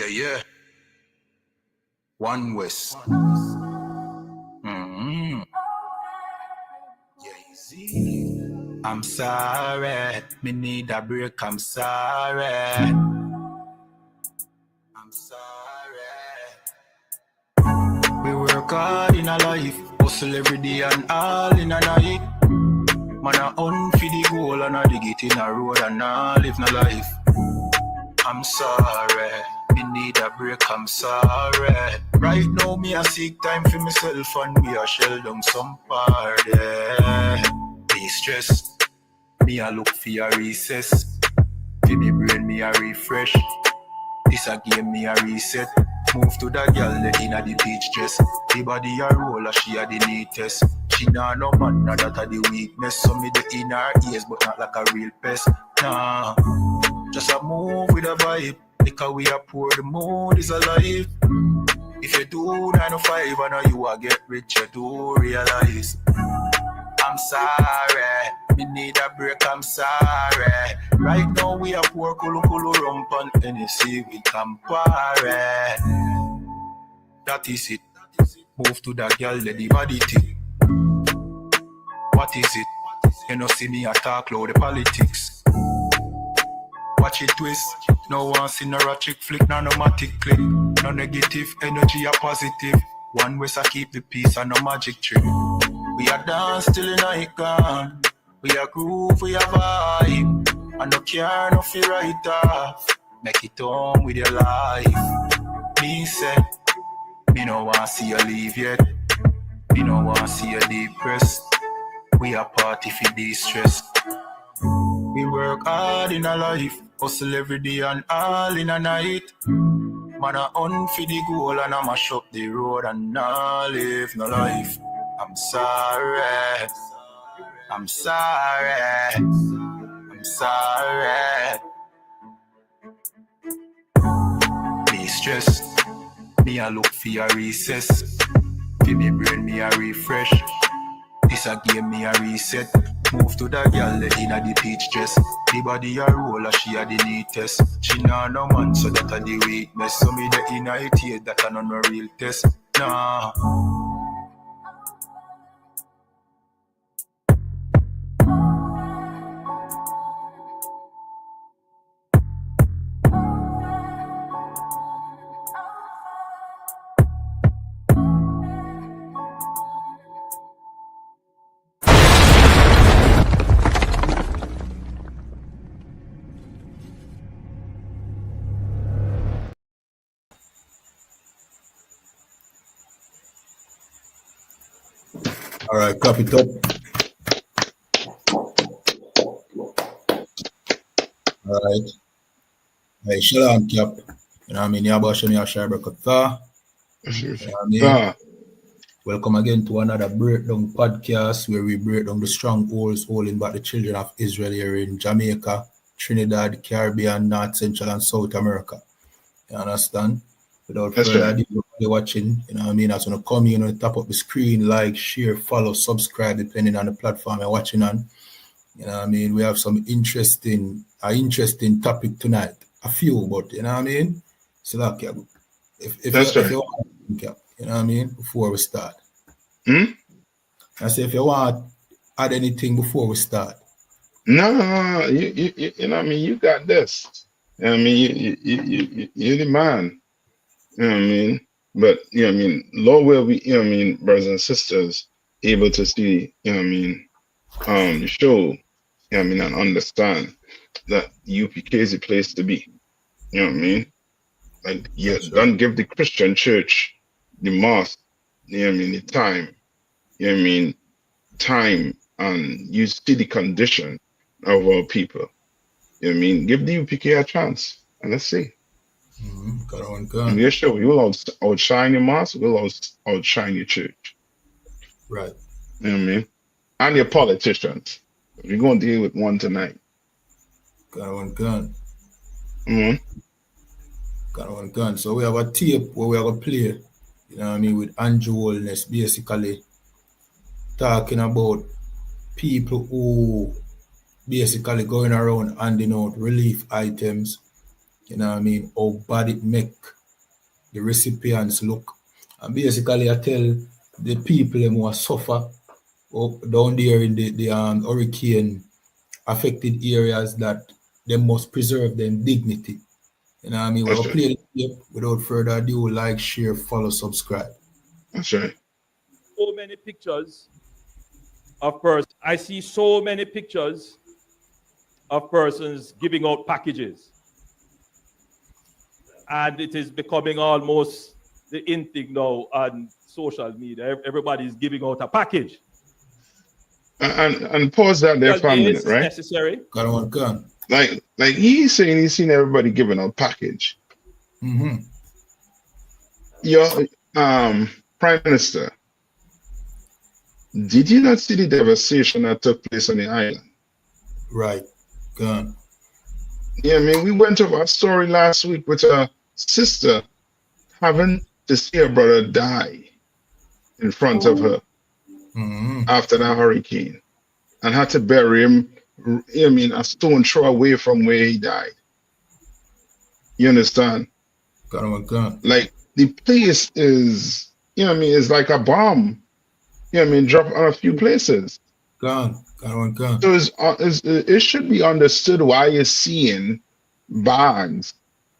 Yeah. One West. I'm sorry, me need a break, I'm sorry. I'm sorry. We work hard in a life, hustle every day and all in a night. Man a hunt for the goal and a dig it in a road and a live no life. I'm sorry, me need a break, I'm sorry. Right now me a seek time for myself and me a shell down some party. Me stress, me a look for a recess. For me brain me a refresh. This a game me a reset. Move to that girl inna the beach dress. The body a roll and she a the neatest. She nah no man, nah that a the weakness. So me the in her ears but not like a real pest. Nah, just a move with a vibe. Because we a pour the mood is alive. If you do 9 to 5 I know you a get rich, you do realize. I'm sorry, me need a break, I'm sorry. Right now we a pour kulu rump and NC with Campari. That is it. Move to that girl, the body thing. What is it? You know see me attack loud the politics. Watch it twist. No one see no ratchet flick, no matic click. No negative energy or positive. One West I keep the peace and no magic trick. We are dance till the night gone. We are groove, we are vibe. And no care, no fear right off. Make it home with your life. Me say, me no want see you leave yet. Me no want see you depressed. We are party for de-stress. We work hard in a life. Hustle every day and all in a night. Man a hunt for the goal and I mash up the road and I live no life. I'm sorry. I'm sorry. I'm sorry. Me stress. Me a look for a recess. For me brain me a refresh. This a game me a reset. Move to that girl inna the peach dress. The body a roll and she a the neatest. She nah no man so that a the weakness. So me the inna it here that a no real test. Nah. All right, clap it up. All right. Hey, shalom, cap. You know what I mean? Yabashani Ashabrakata. You know what I mean? Welcome again to another Breakdown podcast where we break down the strongholds holding back the children of Israel here in Jamaica, Trinidad, Caribbean, North, Central, and South America. You understand? Without further ado, you're watching, you know what I mean? As you come in on the top of the screen, like, share, follow, subscribe, depending on the platform you're watching on. You know what I mean? We have some interesting topic tonight. A few, but you know what I mean? So like, if you want, you know what I mean? Before we start. I say if you want to add anything before we start. No, you know what I mean? You got this. You know what I mean? You're the man. You know what I mean? But, you know what I mean? Lord will be, you know what I mean, brothers and sisters, able to see, you know what I mean, the show, you know what I mean, and understand that UPK is the place to be. You know what I mean? Like, don't give the Christian church, the mosque, you know what I mean, the time, you know what I mean, time, and you see the condition of our people. You know what I mean? Give the UPK a chance, and let's see. And we're sure we will outshine your mosque, we'll outshine your church. Right. You know what I mean? And your politicians. We're going to deal with one tonight. Got one gun. Got one gun. So we have a tape where we have a play, you know what I mean, with Andrew Holness, basically talking about people who basically going around handing out relief items you know what I mean, how bad it make the recipients look. And basically I tell the people them who suffer down there in the hurricane affected areas that they must preserve their dignity. You know what I mean? We'll play the clip without further ado. Like, share, follow, subscribe. That's right. So many pictures of persons. I see so many pictures of persons giving out packages. And it is becoming almost the in thing now on social media. Everybody's giving out a package. And pause that there for a minute, right? Necessary. Like he's saying he's seen everybody giving out package. Mm-hmm. Your Prime Minister, did you not see the devastation that took place on the island? Right. Gone. Yeah, I mean, we went over a story last week with a sister having to see her brother die in front of her after that hurricane, and had to bury him, I mean, a stone throw away from where he died. You understand? Gone. Like, the place is, you know what I mean, it's like a bomb. You know what I mean, drop on a few places. Gone. So it should be understood why you're seeing bags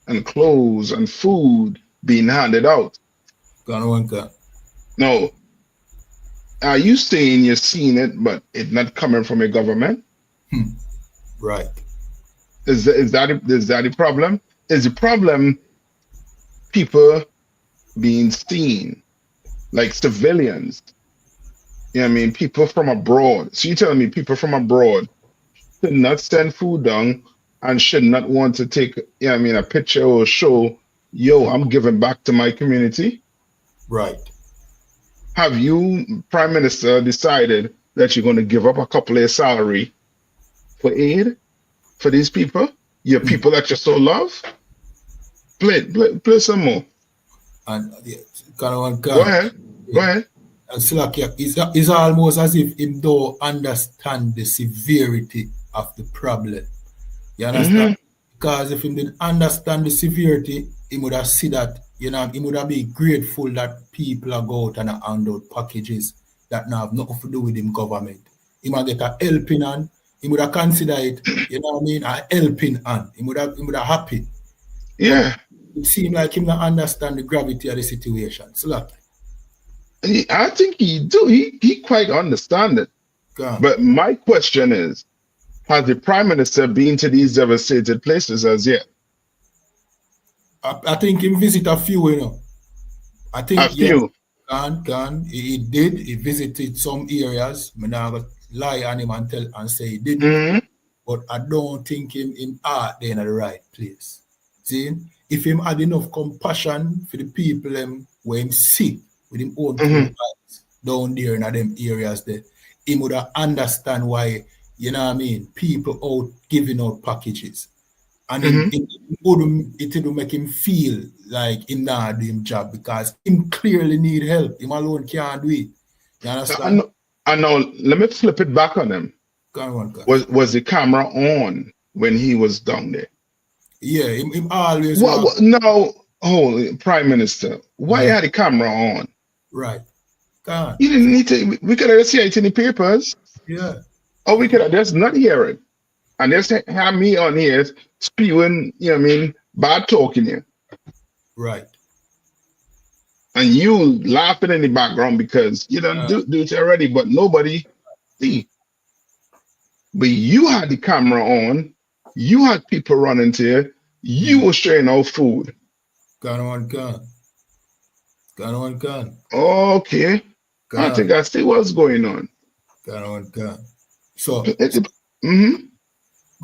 and clothes and food being handed out. Gone. No. Are you saying you're seeing it, but it's not coming from a government? Right. Is that the problem? Is the problem people being seen like civilians? You know what I mean? People from abroad. So you're telling me people from abroad should not send food down and should not want to take, you know what I mean, a picture or show, yo, I'm giving back to my community? Right. Have you, Prime Minister, decided that you're going to give up a couple of salary for aid for these people? Your people that you so love? Play some more. And Go ahead. And Slakia, it's almost as if him don't understand the severity of the problem. You understand? Because if he didn't understand the severity, he would have seen that, you know, he would have been grateful that people are go out and hand out packages that now have nothing to do with him government. He might get a helping hand. He would have considered it, you know what I mean, a helping hand. He would have happy. Yeah. But it seemed like him not understand the gravity of the situation. Slakia. I think he do. He quite understand it. But my question is, has the Prime Minister been to these devastated places as yet? I think he visited a few, you know. I think a few. Gone. He did. He visited some areas. I'm not gonna lie on him and say he didn't. But I don't think him out there in the right place. See, if him had enough compassion for the people where him sick with him own down there in them areas there, he would have understand why, you know what I mean, people out giving out packages. And it would make him feel like he not doing job because him clearly need help. Him alone can't do it. You understand? I know. Let me flip it back on him. Go on. Was the camera on when he was down there? Yeah, him always. No, Prime Minister, why you had the camera on? Right. God. You didn't need to. We could have seen it in the papers. Yeah. Or we could have just not hear it. And just have me on here spewing, you know what I mean, bad talking here. Right. And you laughing in the background because you don't do it already, but nobody see. But you had the camera on, you had people running to you, you were sharing out food. Gun. Okay. I think I see what's going on. Gun. So,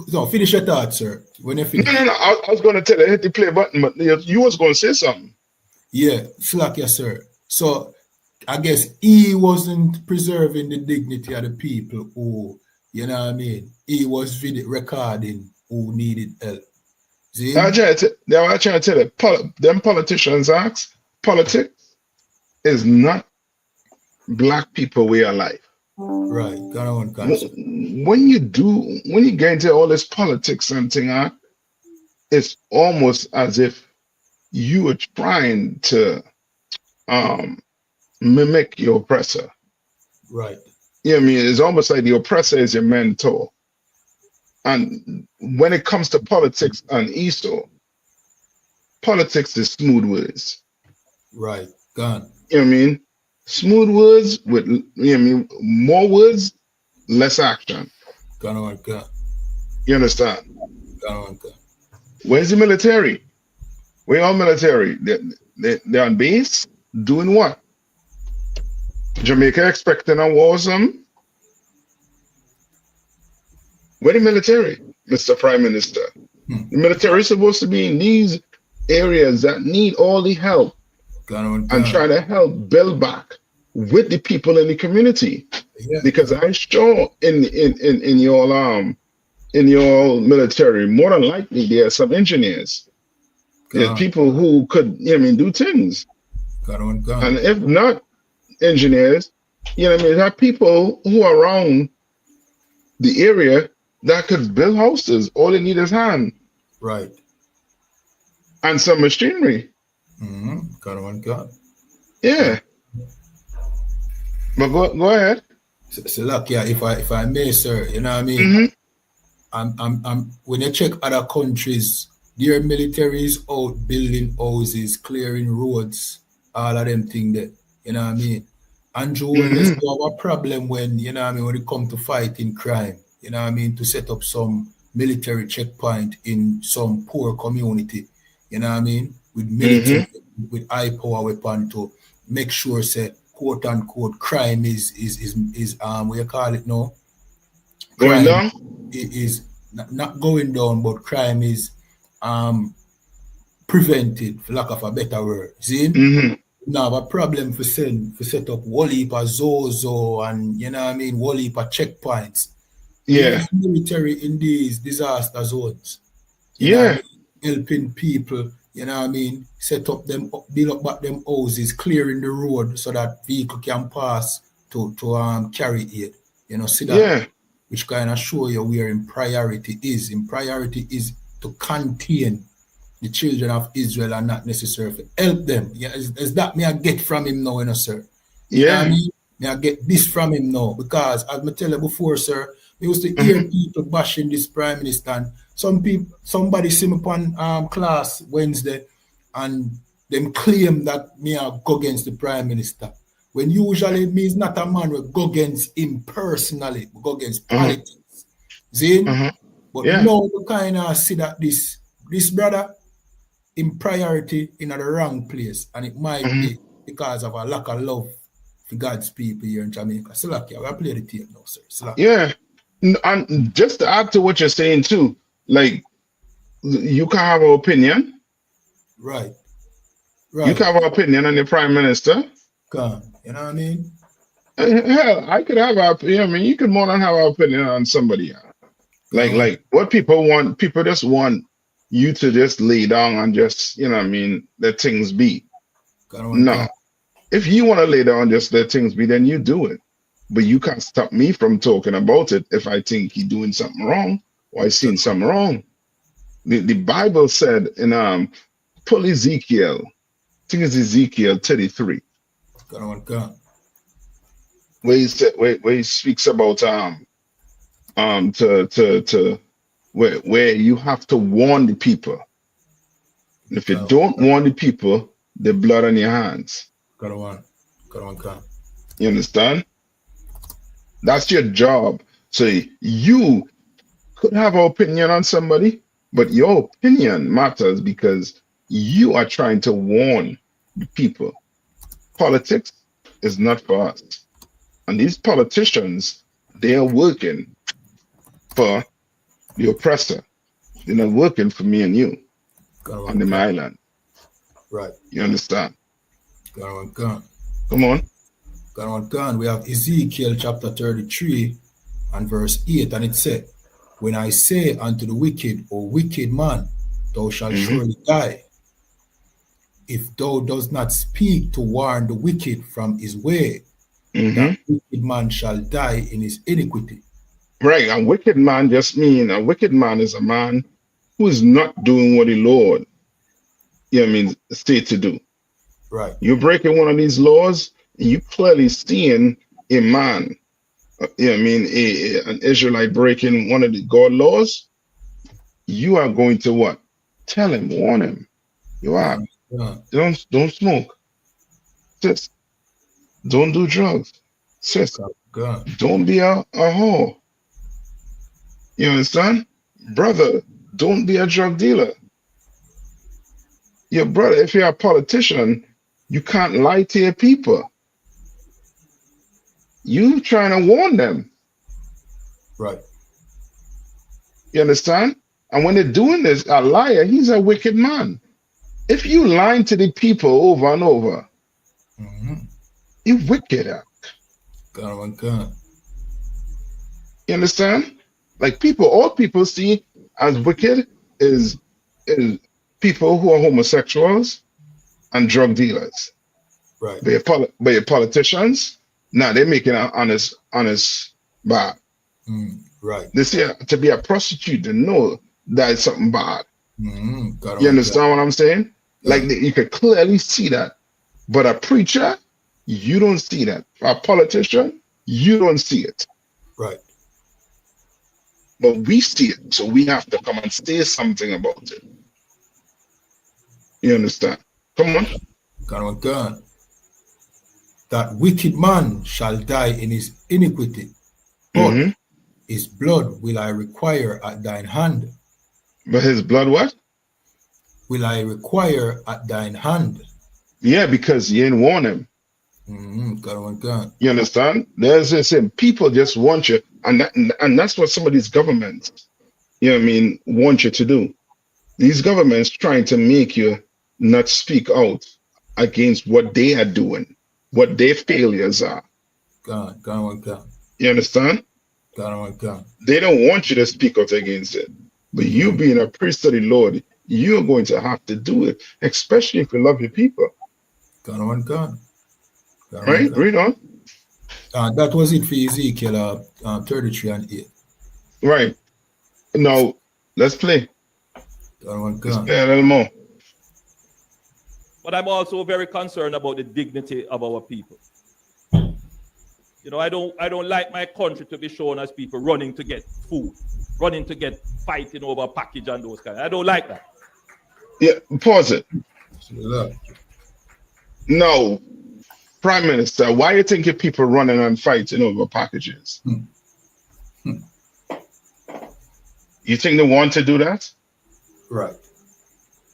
so finish your thought, sir. When you finish. No. I was going to tell you, hit the play button, but you was going to say something. Yeah, slack, yes, sir. So, I guess he wasn't preserving the dignity of the people who, you know what I mean, he was recording who needed help. See? I try to tell you, them politicians ask, politics is not black people way of life. Right. When you get into all this politics and thing, it's almost as if you are trying to mimic your oppressor. Right. Yeah, I mean, it's almost like the oppressor is your mentor. And when it comes to politics and Esau, politics is smooth words. Right. Gone. You know what I mean? Smooth words with, you know what I mean, more words, less action. Gone on, gone. You understand? Gone on, gone. Where's the military? Where are military? They're on base doing what? Jamaica expecting a war or something? Where the military, Mr. Prime Minister? The military is supposed to be in these areas that need all the help and try to help build back with the people in the community. Yeah. Because I'm sure in your military, more than likely there are some engineers. There's people who could, you know what I mean, do things. And if not engineers, you know what I mean, there are people who are around the area that could build houses. All they need is hand. Right. And some machinery. God. Yeah. But go ahead. So look, yeah, if I may, sir, you know what I mean? I'm when you check other countries, their military is out building houses, clearing roads, all of them things there. You know what I mean? And Joe, let's have a problem when, you know what I mean, when it comes to fighting crime, you know what I mean, to set up some military checkpoint in some poor community, you know what I mean, with military, with high power weapon to make sure, say, quote unquote, crime is what you call it now? Going down? Is not going down, but crime is prevented, for lack of a better word. See? Now have a problem for set up whole heap of Zozo and, you know what I mean, whole heap of checkpoints. Yeah. Military in these disaster zones. Yeah. Helping people, you know what I mean, set up them, build up back them houses, clearing the road so that vehicle can pass to carry aid. You know, see that? Yeah. Which kind of show you where in priority is. In priority is to contain the children of Israel and not necessarily help them. Yeah, is that me I get from him now, you know, sir? You know what I mean? Me I get this from him now because as I tell you before, sir, we used to hear people bashing this prime minister. And somebody see me upon class Wednesday and them claim that me I go against the prime minister. When usually me is not a man who go against him personally, we go against politics. See? But now we kind of see that this brother in priority in the wrong place, and it might be because of a lack of love for God's people here in Jamaica. So like, yeah, we'll play the tape now, sir. So like, yeah. And just to add to what you're saying too, like you can have an opinion. Right. You can have an opinion on the prime minister. You know what I mean? Hell, I could have you know what I mean, you could more than have an opinion on somebody else. Like what people want, people just want you to just lay down and just, you know what I mean, let things be. No. If you want to lay down and just let things be, then you do it. But you can't stop me from talking about it if I think he's doing something wrong or I seen something wrong. The Bible said in pull Ezekiel, I think it's Ezekiel 33. Where he speaks about where you have to warn the people. And if you don't warn the people, the blood on your hands. You understand? That's your job. So you could have an opinion on somebody, but your opinion matters because you are trying to warn the people. Politics is not for us. And these politicians, they are working for the oppressor. They're not working for me and you on the island. Right. You understand? Come on. We have Ezekiel chapter 33 and verse 8, and it said, when I say unto the wicked, O wicked man, thou shalt surely die, if thou dost not speak to warn the wicked from his way, that wicked man shall die in his iniquity. Right, a wicked man just mean a wicked man is a man who is not doing what the Lord, state to do. Right. You're breaking one of these laws, and you clearly seeing a man, an Israelite breaking one of the God laws. You are going to what? Tell him, warn him. You are. Don't smoke. Sis, don't do drugs. Sis, don't be a whore. You understand? Brother, don't be a drug dealer. Your brother, if you're a politician, you can't lie to your people. You trying to warn them. Right. You understand? And when they're doing this, a liar, he's a wicked man. If you lie to the people over and over, you're wicked. God. You understand? Like all people see as wicked is people who are homosexuals and drug dealers. Right. But your politicians, they're making an honest bad. Right. They see to be a prostitute, they know that is something bad. You understand what I'm saying? Like you can clearly see that. But a preacher, you don't see that. A politician, you don't see it. Right. But we see it, so we have to come and say something about it. You understand? Come on. God. That wicked man shall die in his iniquity, but his blood will I require at thine hand. But his blood what? Will I require at thine hand. Yeah, because you didn't warn him. God. You understand? There's the same. People just want you, and that's what some of these governments, want you to do. These governments trying to make you not speak out against what they are doing, what their failures are. God. You understand? God. They don't want you to speak out against it. But you being a priest of the Lord, you're going to have to do it, especially if you love your people. God. Right? Read on. That was it for Ezekiel 33 and 8. Right. Now, let's play. Let's play a little more. But I'm also very concerned about the dignity of our people. I don't like my country to be shown as people running to get food, running to get fighting over a package and those kind. I don't like that. Yeah, pause it. No, Prime Minister, why you think your people running and fighting over packages? You think they want to do that? Right.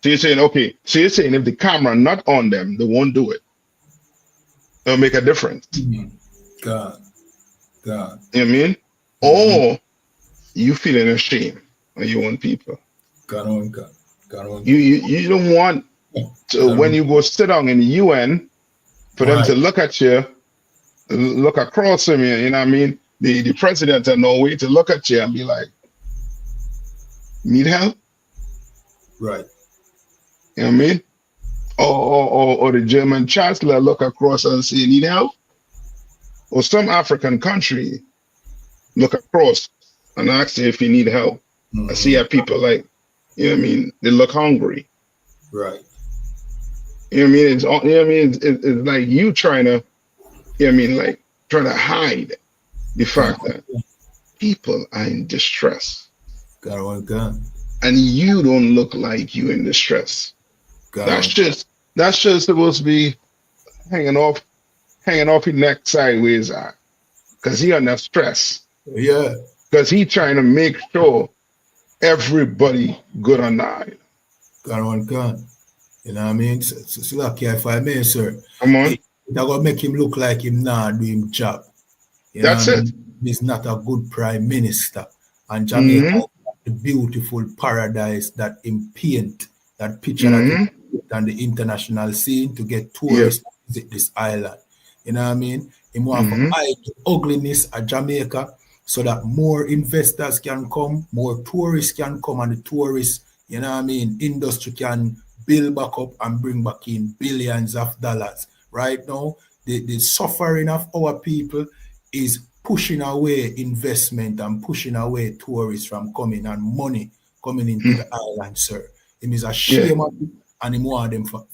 So you're saying, okay, so you're saying if the camera not on them, they won't do it. It'll make a difference. God. You know what I mean? Or you feeling ashamed of your own people. God. You don't want to, when you go sit down in the UN, for them to look at you, look across from you, you know what I mean? The president of Norway to look at you and be like, need help? Right. You know what I mean? Or the German chancellor look across and say, need help? Or some African country look across and ask you if you need help. I see how people like, you know what I mean? They look hungry. Right. You know what I mean? It's like you trying to, you know what I mean? Like trying to hide the fact that people are in distress. God. And you don't look like you in distress. That's just supposed to be hanging off your neck sideways, because he under stress. Yeah. Because he trying to make sure everybody good on the island. God. You know what I mean? So lucky if I may, sir. Come on. That gonna make him look like him not doing his job. You That's know it. He's not a good prime minister. And Jamaica, the beautiful paradise that him paint, that picture that he put on the international scene to get tourists to visit this island. You know what I mean? He want to hide the ugliness of Jamaica so that more investors can come, more tourists can come, and the tourists, you know what I mean, industry can build back up and bring back in billions of dollars. Right now, the suffering of our people is pushing away investment and pushing away tourists from coming and money coming into the island, sir. Him is ashamed of it, and him want them for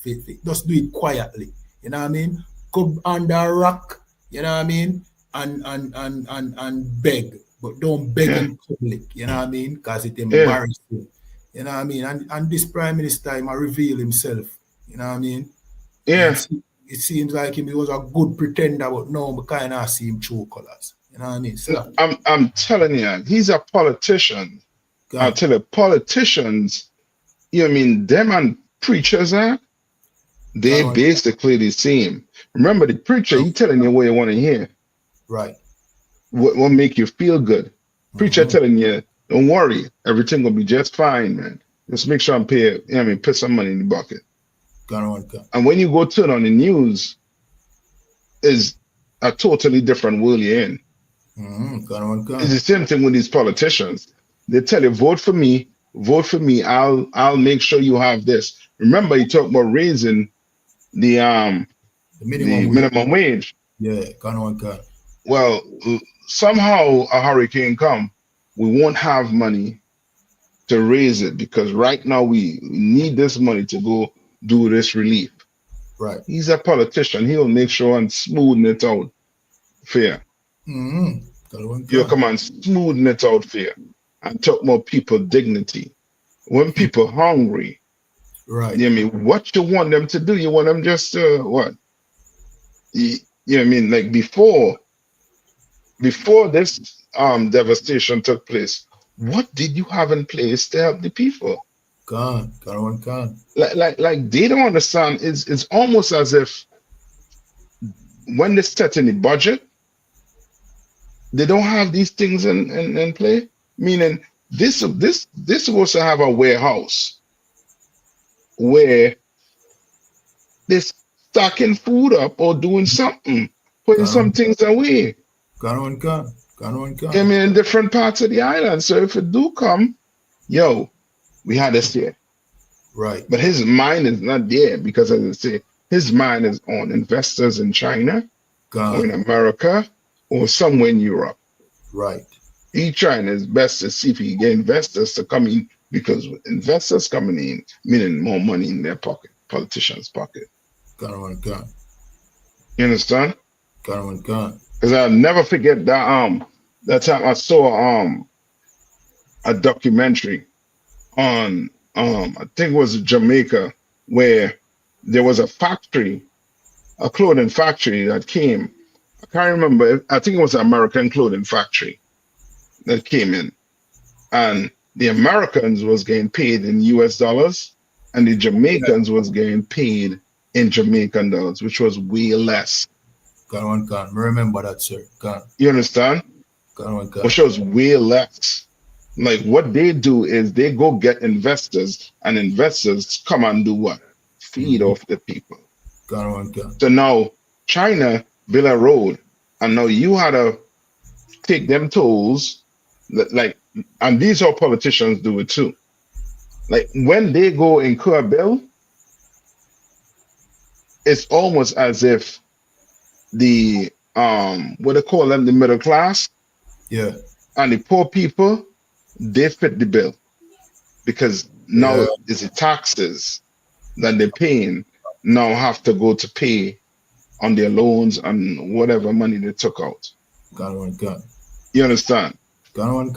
just do it quietly. You know what I mean? Come under a rock, you know what I mean? And beg. But don't beg in public, you know what I mean? Because it embarrasses you. You know what I mean? And this Prime Minister, he might reveal himself. You know what I mean? Yeah. It seems like he was a good pretender, but no, we kind of see him true colors. You know what I mean? So, I'm telling you, he's a politician. I tell you, politicians, you know what I mean, them and preachers are, they basically the same. Remember, the preacher, he telling you what you want to hear. Right. What make you feel good. Preacher telling you, don't worry, everything will be just fine, man. Just make sure I'm paying, you know what I mean, put some money in the bucket. And when you go turn on the news, is a totally different world you're in. It's the same thing with these politicians. They tell you, vote for me, I'll make sure you have this. Remember, you talked about raising the minimum wage. Yeah, well, somehow a hurricane come, we won't have money to raise it because right now we need this money to go do this relief. Right. He's a politician. He'll make sure and smoothen it out fair. You come on, smoothen it out fair and talk about people dignity. When people hungry, right? You know what I mean, what you want them to do? You want them just what? You know what I mean? Like before this devastation took place, what did you have in place to help the people? Gone. Like they don't understand. It's almost as if when they set in the budget, they don't have these things in play. Meaning this supposed to have a warehouse where they're stocking food up or doing something, putting some things away. Gone. I mean, in different parts of the island. So if it do come, we had this here. Right. But his mind is not there because, as I say, his mind is on investors in China or in America or somewhere in Europe. Right. He's trying his best to see if he can get investors to come in because with investors coming in, meaning more money in their pocket, politicians' pocket. Gone. You understand? Gone. Because I'll never forget that time I saw a documentary on I think it was Jamaica, where there was a factory, a clothing factory that came. I can't remember. I think it was an American clothing factory that came in, and the Americans was getting paid in US dollars, and the Jamaicans was getting paid in Jamaican dollars, which was way less. Gone. Remember that, sir. Gone. You understand? Gone. Which was way less. Like what they do is they go get investors, and investors come and do what? Feed off the people. Gone. So now China built a road, and now you had to take them tolls, and these are politicians do it too. Like when they go incur a bill, it's almost as if the what they call them, the middle class, and the poor people, they fit the bill because now it's the taxes that they're paying now have to go to pay on their loans and whatever money they took out. Gone. You understand? Gone.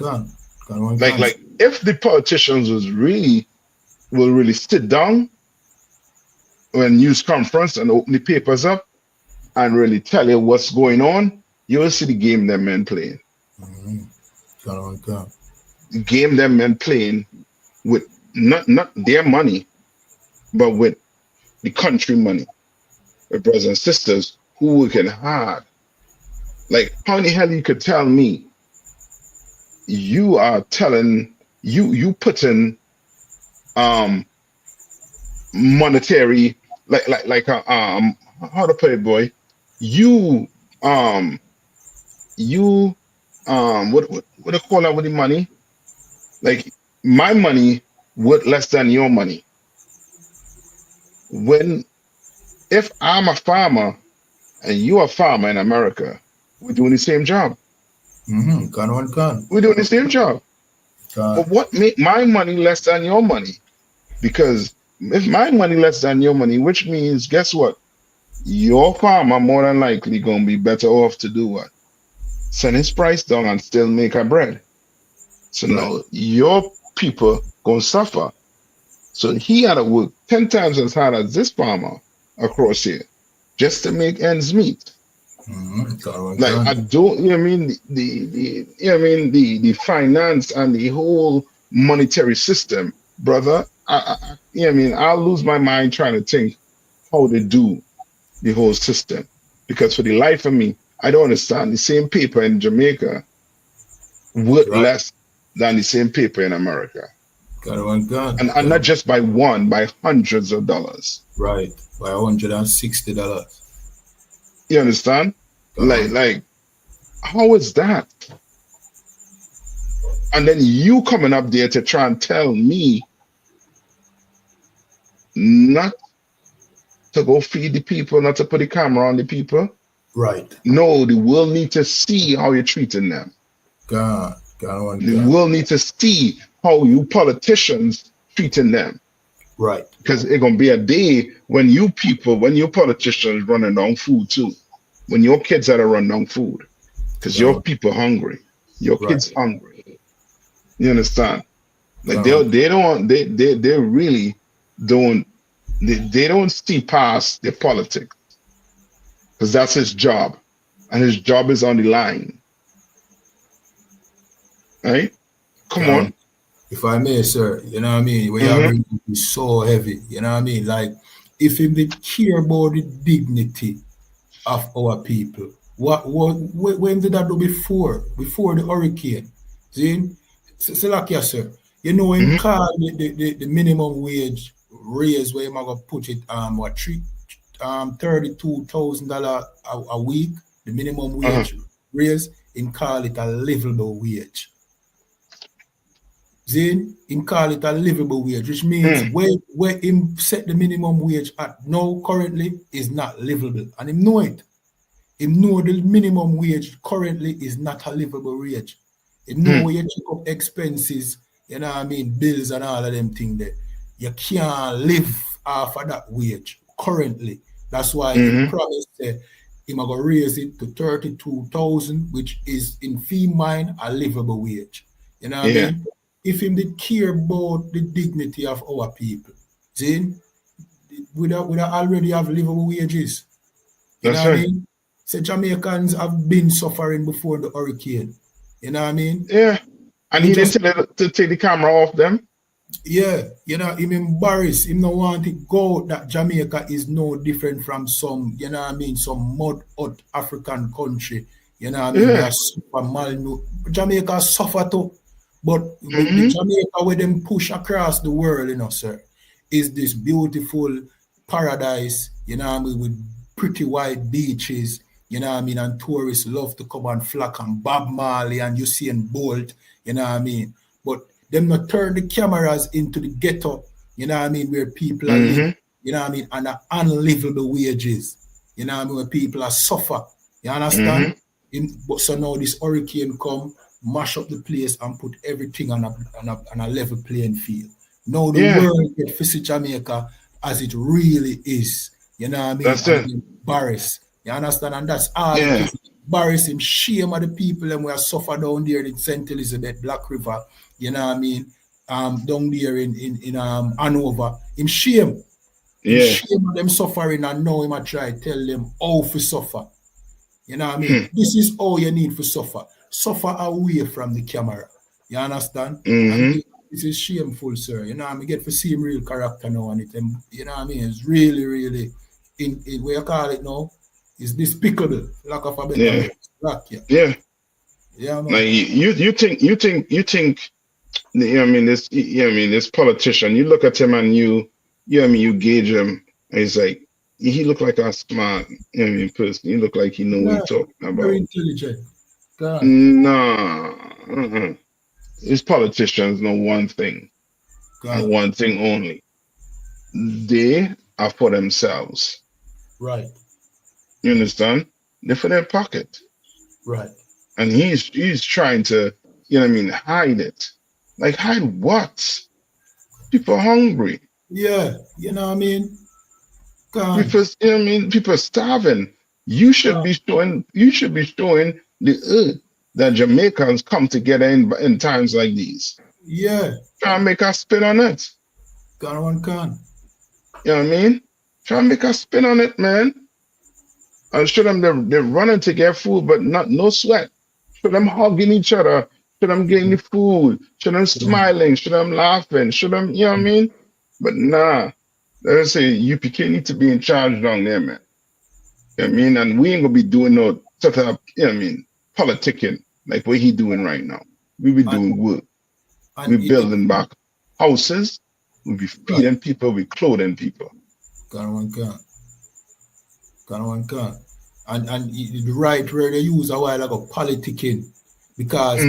Like if the politicians will really sit down when news conference and open the papers up and really tell you what's going on, you will see the game them men playing. Gone. The game them men playing with not their money, but with the country money. My brothers and sisters who working hard. Like how in the hell you could tell me you are telling you putting monetary like how to put it, boy, what do you call that with the money? Like my money worth less than your money. If I'm a farmer and you're a farmer in America, we're doing the same job. Gone. We're doing the same job. But what make my money less than your money? Because if my money less than your money, which means guess what? Your farmer more than likely gonna be better off to do what? Send his price down and still make a bread. So now your people gonna suffer. So he had to work 10 times as hard as this farmer across here just to make ends meet. Like I don't, you know what I mean, the finance and the whole monetary system, brother. You know what I mean, I'll lose my mind trying to think how they do the whole system, because for the life of me, I don't understand. The same paper in Jamaica worth less than the same paper in America. And not just by one, by hundreds of dollars. Right, by $160. You understand? Like, how is that? And then you coming up there to try and tell me not to go feed the people, not to put the camera on the people. Right. No, the world need to see how you're treating them. The world need to see how you politicians treating them. Right. Because it's gonna be a day when you people, when your politicians running down food too. When your kids are to run down food. Because your people hungry. Your kids hungry. You understand? Like they really don't see past their politics. Because that's his job. And his job is on the line. Right? Come on. If I may, sir, you know what I mean? When you're is so heavy, you know what I mean? Like, if he did care about the dignity of our people, when did that do before the hurricane? See? So like, yes, sir. You know, when call the minimum wage raise, where you're going to put it, $32,000 a week, the minimum wage raise, and call it a livable wage. Then him call it a livable wage, which means where him set the minimum wage at now currently is not livable. And him know it. Him know the minimum wage currently is not a livable wage. Him know where you check up expenses, you know what I mean, bills and all of them things there. You can't live off of that wage currently. That's why he promised that him going to raise it to 32,000, which is in fee mind a livable wage. You know what I mean? If him did care about the dignity of our people, then we already have livable wages. You know what I mean? So Jamaicans have been suffering before the hurricane. You know what I mean? Yeah. And he didn't tell to take the camera off them. Yeah, you know, him embarrassed. Him no want to go that Jamaica is no different from some, you know what I mean, some mud hut African country. You know what I mean? They are super malnourished. Jamaica suffer too. But the Jamaica where them push across the world, you know, sir, is this beautiful paradise, you know what I mean, with pretty white beaches, you know what I mean, and tourists love to come and flock on Bob Marley and Usain Bolt, you know what I mean. But them not turn the cameras into the ghetto, you know what I mean, where people are living, you know what I mean, and unlivable wages, you know what I mean, where people are suffer. You understand? But so now this hurricane come, mash up the place and put everything on a level playing field. Now the world get visit Jamaica as it really is. You know what I mean? That's it. Embarrassed. You understand? And that's all. Embarrass him, shame of the people and we are suffer down there in St. Elizabeth, Black River. You know what I mean? Down there in Hanover. Him shame. Him shame of them suffering, and now him I try to tell them how to suffer. You know what I mean? This is all you need to suffer. Suffer away from the camera. You understand? And this is shameful, sir. You know what I mean? Get to see him real character now and it. You know what I mean? It's really, really in what you call it now. It's despicable. Lack of a better word. Yeah, man. Like you think you know what I mean, this this politician, you look at him and you know what I mean, you gauge him, and he's like, he look like a smart, you know what I mean, person. He look like he know what he's talking about. Very intelligent. No. These politicians know one thing. And one thing only. They are for themselves. Right. You understand? They're for their pocket. Right. And he's trying to, you know what I mean, hide it. Like hide what? People are hungry. Yeah, you know what I mean? Can't. People, you know what I mean? People are starving. You should be showing the earth that Jamaicans come together in times like these. Yeah, Try and make us spin on it. can. You know what I mean? Try and make us spin on it, man. And show them they're running to get food, but no sweat. Show them hugging each other. Show them getting the food. Show them smiling. Show them laughing. Show them, you know what I mean? But nah, let's say UPK need to be in charge down there, man. You know what I mean? And we ain't gonna be doing no sort of, you know what I mean, politicking like what he doing right now. We be doing work. We building back houses. We be feeding people. We clothing people. Can. And the right word they use a while ago, politicking, because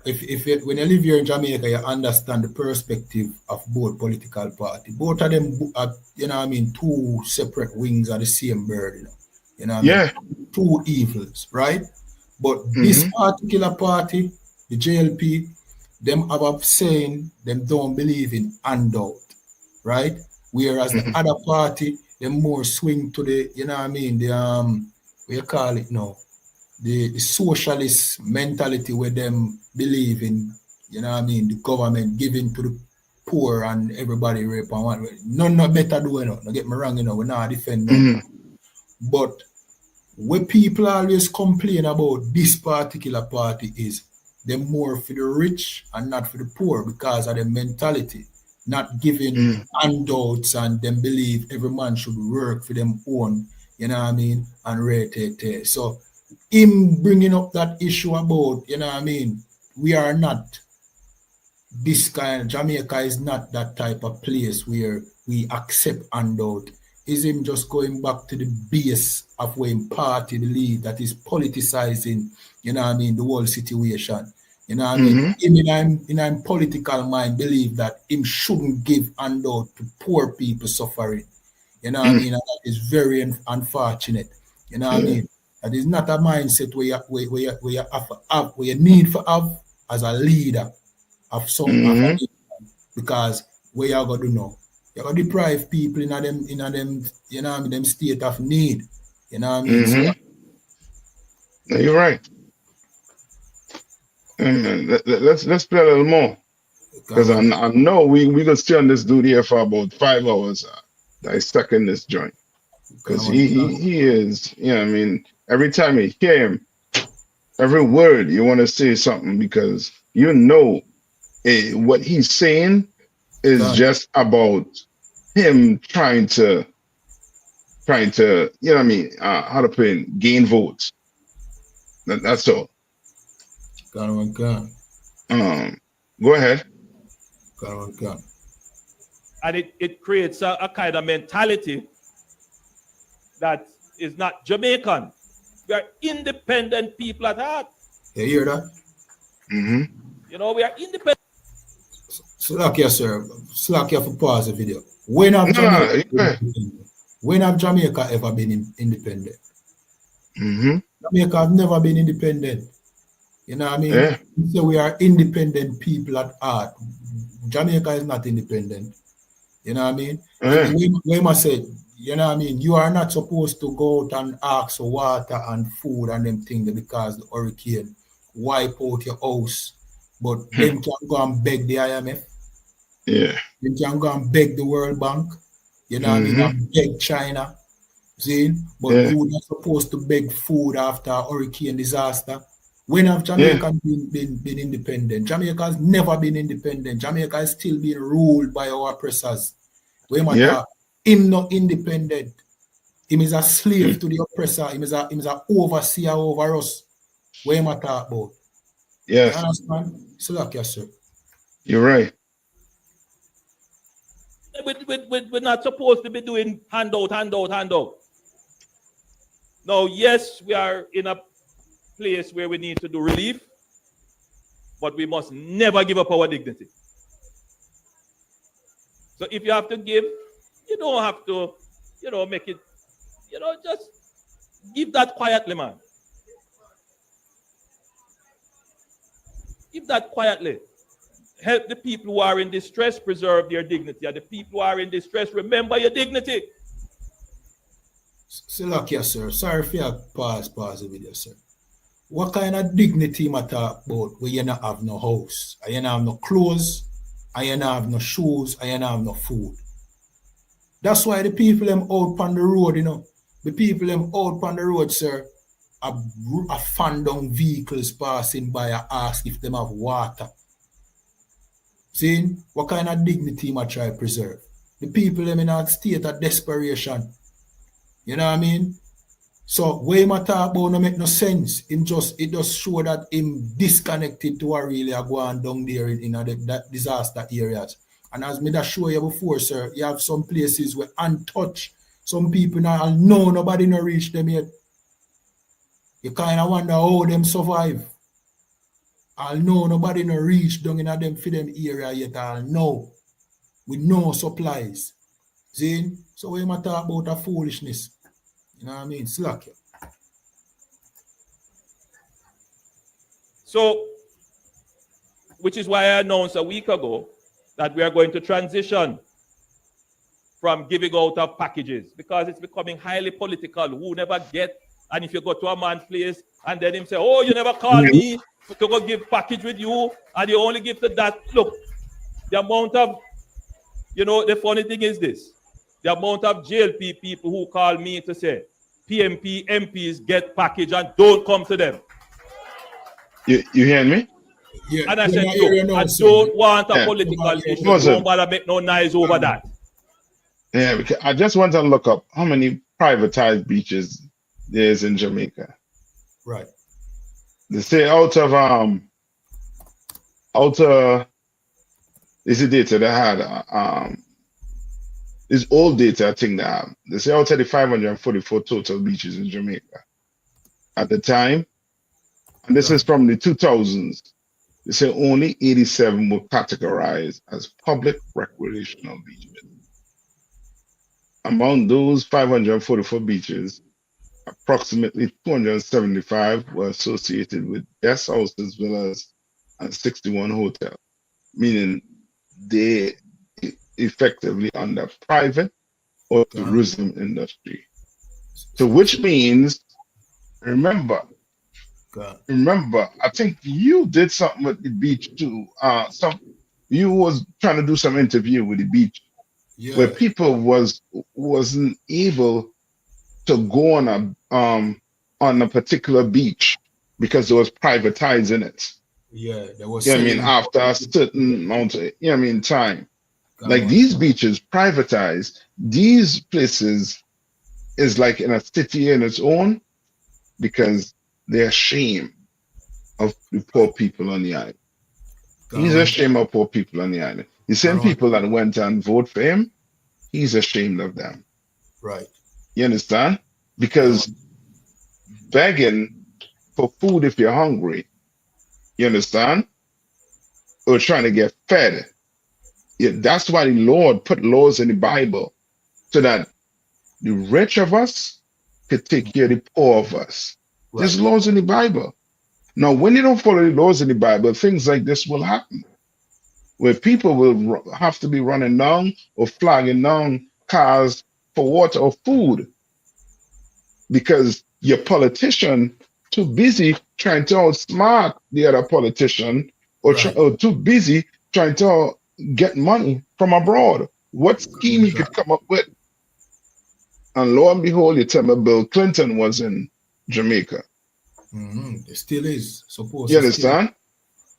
if when you live here in Jamaica, you understand the perspective of both political parties. Both of them are, you know what I mean, two separate wings of the same bird, you know what I mean? Two evils, right? But this particular party, the JLP, them have a saying, them don't believe in handout, right? Whereas the other party, them more swing to the, you know what I mean, the what you call it now, the socialist mentality where them believe in, you know what I mean, the government giving to the poor and everybody rape and one way. None not better do, you know. Don't get me wrong, you know, we're not defending. But what people always complain about this particular party is them more for the rich and not for the poor because of the mentality. Not giving handouts and them believe every man should work for them own, you know what I mean, and rate. So him bringing up that issue about, you know what I mean, we are not this kind, Jamaica is not that type of place where we accept handout. Is him just going back to the base of where party believe that is politicizing, you know what I mean, the whole situation. You know what I mean? Him in a political mind believe that him shouldn't give handout to poor people suffering. You know what I mean? And that is very unfortunate. You know what I mean? That is not a mindset where you need to have as a leader of some because where you got to know. You got to deprive people in them, you know what I mean, them state of need. You know what I mean? So, no, you're right. Let's play a little more because I know we gonna stay on this dude here for about 5 hours dissecting this joint because he is, you know what I mean, every time you hear him, every word you want to say something because you know what he's saying is just about him trying to you know what I mean, how to put it, gain votes. That's all. Go ahead. And it creates a kind of mentality that is not Jamaican. We are independent people at heart. You hear that? You know, we are independent. Slack sir. Slack for pause the video. When have Jamaica ever been independent? Jamaica have never been independent. You know what I mean? So we are independent people at heart. Jamaica is not independent. You know what I mean? Wema said, you know what I mean? You are not supposed to go out and ask for water and food and them things because the hurricane wipe out your house. But them can go and beg the IMF. Yeah. Them can go and beg the World Bank. You know what I mean? And beg China. See? But you're not supposed to beg food after a hurricane disaster. When have Jamaica been independent? Jamaica has never been independent. Jamaica is still being ruled by our oppressors. Him not independent. Him is a slave to the oppressor. Him is a overseer over us. What am I talking about? Yes. You understand? So look, yes, sir. You're right. We're not supposed to be doing handout. Now, yes, we are in a place where we need to do relief, but we must never give up our dignity. So if you have to give, you don't have to, you know, make it, you know, just give that quietly, man. Give that quietly. help the people who are in distress preserve their dignity. And the people who are in distress, remember your dignity. Silakia, sir. Sorry for you pause the video, sir. What kind of dignity matter about where you not have no house, and you not have no clothes, and you not have no shoes, and you not have no food? That's why the people them out on the road, you know. The people them out on the road, sir, are fan down vehicles passing by and ask if them have water. See, what kind of dignity I try to preserve? The people them in a state of desperation. You know what I mean? So way my talk about no make no sense. It just show that him disconnected to what really are going down there in that disaster areas. And as me that show you before, sir, you have some places where untouched. Some people now know nobody no reach them yet. You kind of wonder how them survive. I'll know nobody no reach down in them for them area yet. I'll know with no supplies. See? So we might talk about a foolishness. You know what I mean? Slack. So, which is why I announced a week ago that we are going to transition from giving out of packages, because it's becoming highly political. Who never get, and if you go to a man's place and then him say, oh, you never call me to go give package with you, and you only give to that. Look, the amount of, the funny thing is this, the amount of JLP people who call me to say, PMP, MPs get package and don't come to them. You hearing me? Yeah, and I said, look, I don't want a political issue. Don't bother make no noise over that. Yeah, because I just want to look up how many privatized beaches there is in Jamaica. Right. They say out of is the data they had is old data I think they say out of the 544 total beaches in Jamaica at the time, and this is from the 2000s. They say only 87 were categorized as public recreational beaches. Among those 544 beaches, approximately 275 were associated with guest houses, villas, and 61 hotels, meaning they effectively under private or tourism industry. So which means, remember, I think you did something with the beach too. You was trying to do some interview with the beach, where people wasn't able to go on a particular beach because it was privatizing it. Yeah, there was. After a certain amount of, time. Like these beaches privatized, these places is like in a city in its own, because they're ashamed of the poor people on the island. He's ashamed of poor people on the island. The same people that went and vote for him, he's ashamed of them. Right. You understand? Because begging for food if you're hungry, you understand? Or trying to get fed. Yeah, that's why the Lord put laws in the Bible, so that the rich of us could take care of the poor of us. Right. There's laws in the Bible. Now, when you don't follow the laws in the Bible, things like this will happen, where people will have to be running down or flagging down cars for water or food, because your politician too busy trying to outsmart the other politician, or too busy trying to get money from abroad. What scheme he could come up with? And lo and behold, you tell me Bill Clinton was in Jamaica. It still is, supposed. You understand?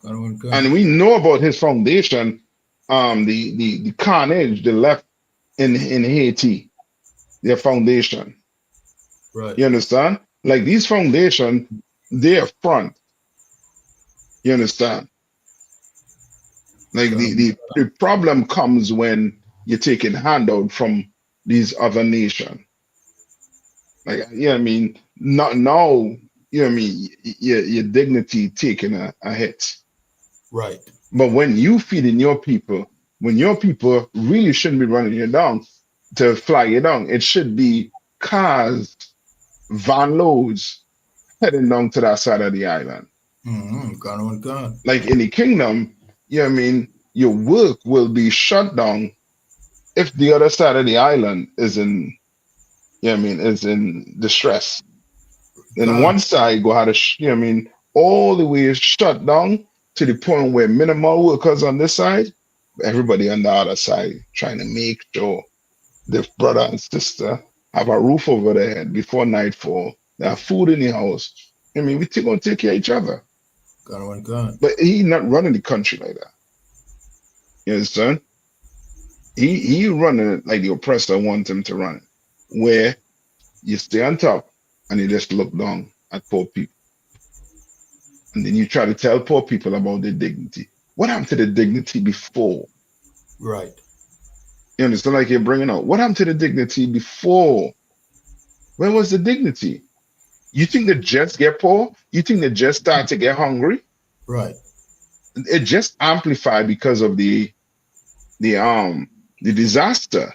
And we know about his foundation, the carnage they left in Haiti, their foundation. Right. You understand? Like these foundations, they're front. You understand? Like the problem comes when you're taking handout from these other nations. Like, not now, your dignity taking a hit. Right. But when you feeding your people, when your people really shouldn't be running you down to fly you down, it should be cars, van loads heading down to that side of the island. God. Like in the kingdom, your work will be shut down if the other side of the island is in, is in distress. Then one side go have to, all the way shut down to the point where minimal workers on this side, everybody on the other side trying to make sure the brother and sister have a roof over their head before nightfall. They have food in the house. We're going to take care of each other. But he not running the country like that. You understand? He running it like the oppressor wants him to run it, where you stay on top and you just look down at poor people. And then you try to tell poor people about their dignity. What happened to the dignity before? Right. You understand? Like you're bringing out. What happened to the dignity before? Where was the dignity? You think the just get poor? You think they just start to get hungry? Right. It just amplified because of the disaster.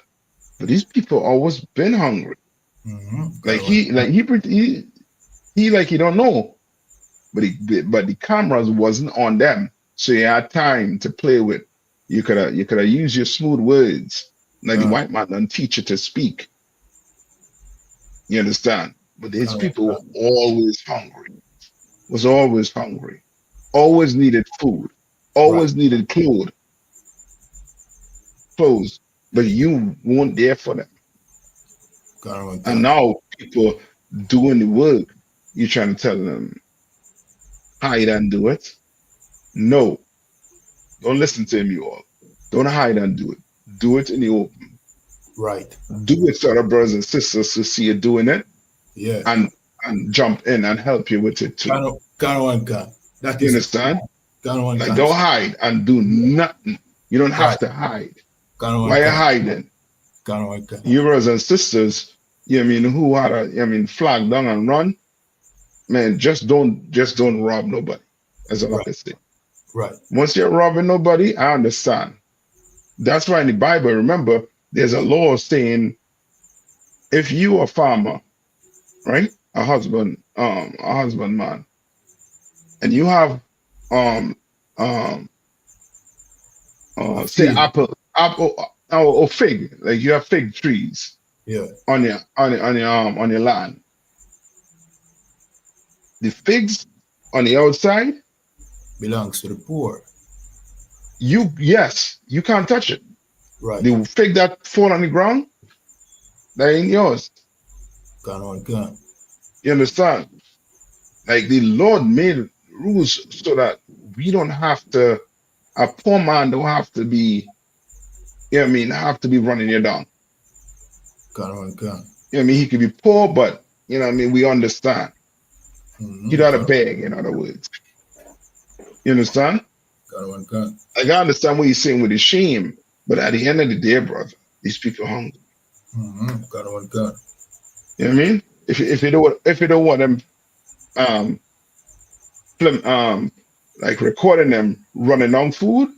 But these people always been hungry. He don't know. But the cameras wasn't on them, so you had time to play with. You could have used your smooth words, like the white man don't teach you to speak. You understand? But these people were always hungry. Was always hungry. Always needed food. Always needed clothes. But you weren't there for them. And now people doing the work, you're trying to tell them, hide and do it. No. Don't listen to him, you all. Don't hide and do it. Do it in the open. Right. Do it to other brothers and sisters to see you doing it. Yeah. And jump in and help you with it too. You understand? Like don't hide and do nothing. You don't have to hide. Why are you hiding? You brothers and sisters, who had a flag down and run, man, just don't rob nobody. That's all I can say. Right. Once you're robbing nobody, I understand. That's why in the Bible, remember, there's a law saying if you are a farmer, right? A husband man, and you have say apple or fig, like you have fig trees on your land. The figs on the outside belongs to the poor. You can't touch it. Right. The fig that fall on the ground, that ain't yours. You understand? Like the Lord made rules so that we don't have to. A poor man don't have to be. Have to be running you down. He could be poor, but we understand. He got to beg, in other words. You understand? Like I understand what you're saying with the shame, but at the end of the day, brother, these people are hungry. You know what I mean? If you don't want them like recording them running on food,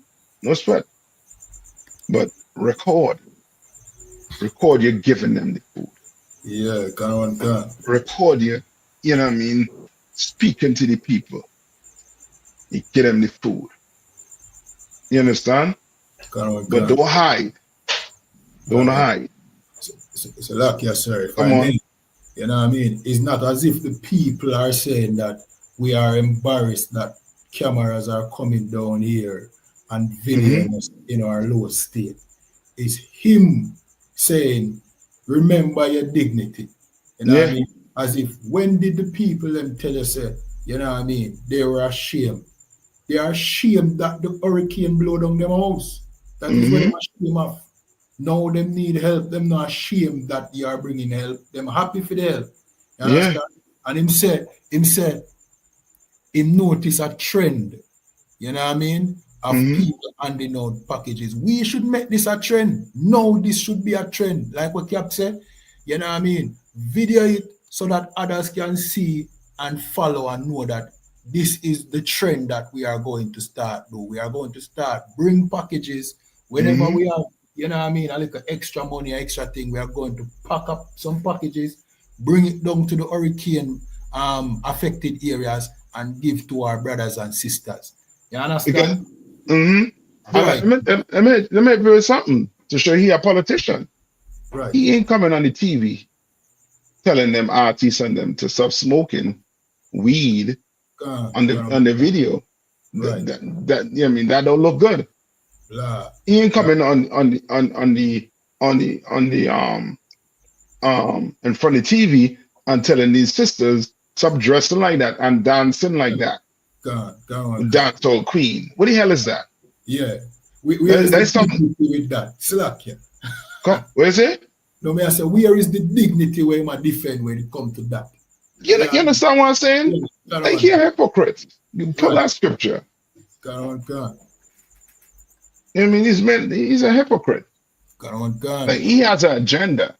no sweat. But record you're giving them the food. Yeah, record you, speaking to the people. You get them the food. You understand? But don't hide. Don't hide. So like you sir, Come on. You know what I mean? It's not as if the people are saying that we are embarrassed that cameras are coming down here and videoing us in our low state. It's him saying, remember your dignity. You know what I mean? As if when did the people them tell us, you know what I mean? They were ashamed. They are ashamed that the hurricane blew down their house. That is what they're ashamed of. Now them need help. Them not ashamed that you are bringing help. Them happy for the help. You understand? And him said, he noticed a trend. You know what I mean? Of people handing out packages. We should make this a trend. No, this should be a trend. Like what Cap said. You know what I mean? Video it so that others can see and follow and know that this is the trend that we are going to start do. We are going to start bring packages whenever we have, you know what I mean, a little extra money, extra thing. We are going to pack up some packages, bring it down to the hurricane affected areas and give to our brothers and sisters. You understand? Mm-hmm. Right. Let me do something to show he a politician. Right. He ain't coming on the TV telling them artists and them to stop smoking weed on the video. Right. That I mean that don't look good. Blah. He ain't coming on the in front of TV and telling these sisters stop dressing like that and dancing like that. Dancehall queen. What the hell is that? Yeah. We there's something with that. Slack, yeah. Where is it? No, me I say, where is the dignity where you defend when it comes to that? You understand what I'm saying? Yeah. Like you're a hypocrite. You pull that scripture. God. I mean, he's a hypocrite. God. Like he has an agenda.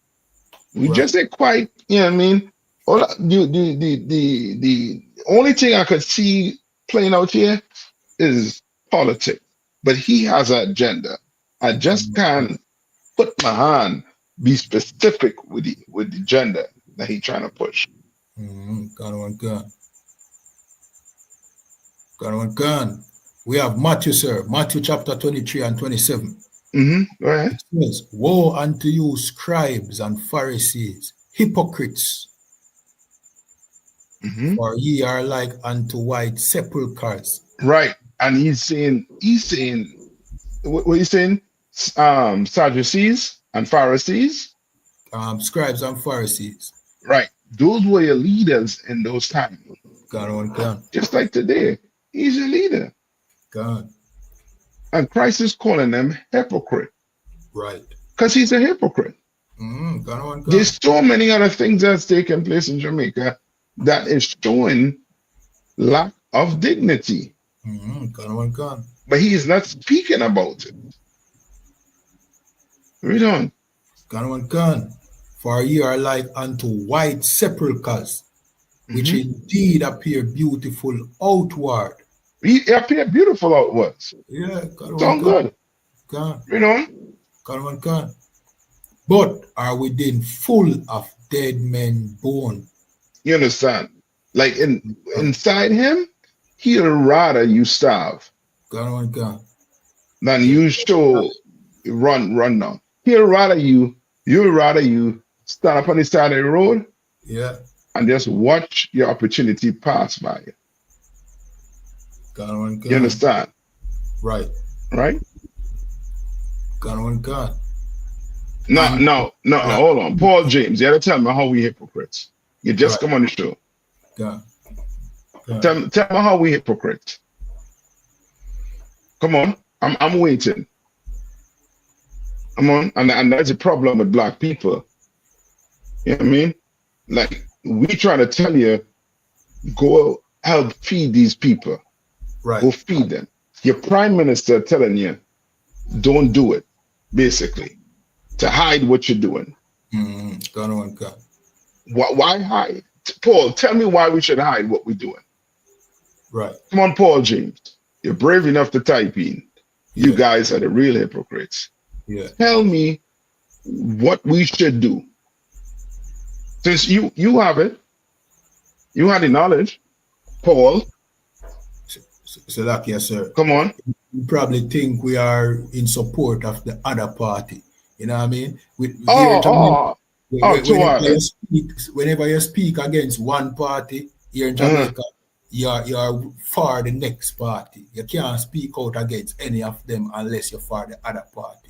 We just ain't quite, you know what I mean? The only thing I could see playing out here is politics. But he has an agenda. I just can't put my hand, be specific with the agenda that he's trying to push. God. We have Matthew, sir. Matthew chapter 23 and 27. Go ahead. It says, woe unto you, scribes and Pharisees, hypocrites, for ye are like unto white sepulchres. Right. And he's saying, what he's saying? Sadducees and Pharisees? Scribes and Pharisees. Right. Those were your leaders in those times. God. Just like today, he's a leader. God. And Christ is calling them hypocrite. Right. Because he's a hypocrite. God. There's so many other things that's taking place in Jamaica that is showing lack of dignity. God. But he is not speaking about it. Read on. God. For ye are like unto white sepulchres, which indeed appear beautiful outward. He appear beautiful outwards. Yeah, sound good. God. Read on. God. But are within full of dead men bone. You understand? Like inside him, he'd rather you starve God. than you show run down. He'd rather you stand up on the side of the road, and just watch your opportunity pass by you. God. You understand? Right. God. No, hold on. Paul James, you gotta tell me how we hypocrites. You just come on the show. God. Tell me how we hypocrites. Come on. I'm waiting. Come on. And that's a problem with black people. You know what I mean? Like, we try to tell you, go help feed these people. Right. Go feed them. Your prime minister telling you, don't do it, basically, to hide what you're doing. God. Why hide? Paul, tell me why we should hide what we're doing. Right. Come on, Paul James. You're brave enough to type in. You guys are the real hypocrites. Yeah. Tell me what we should do. Since you have it, you had the knowledge, Paul. So like, yes, sir. Come on. You probably think we are in support of the other party. You know what I mean? Whenever you speak against one party here in Jamaica, you're for the next party. You can't speak out against any of them unless you're for the other party.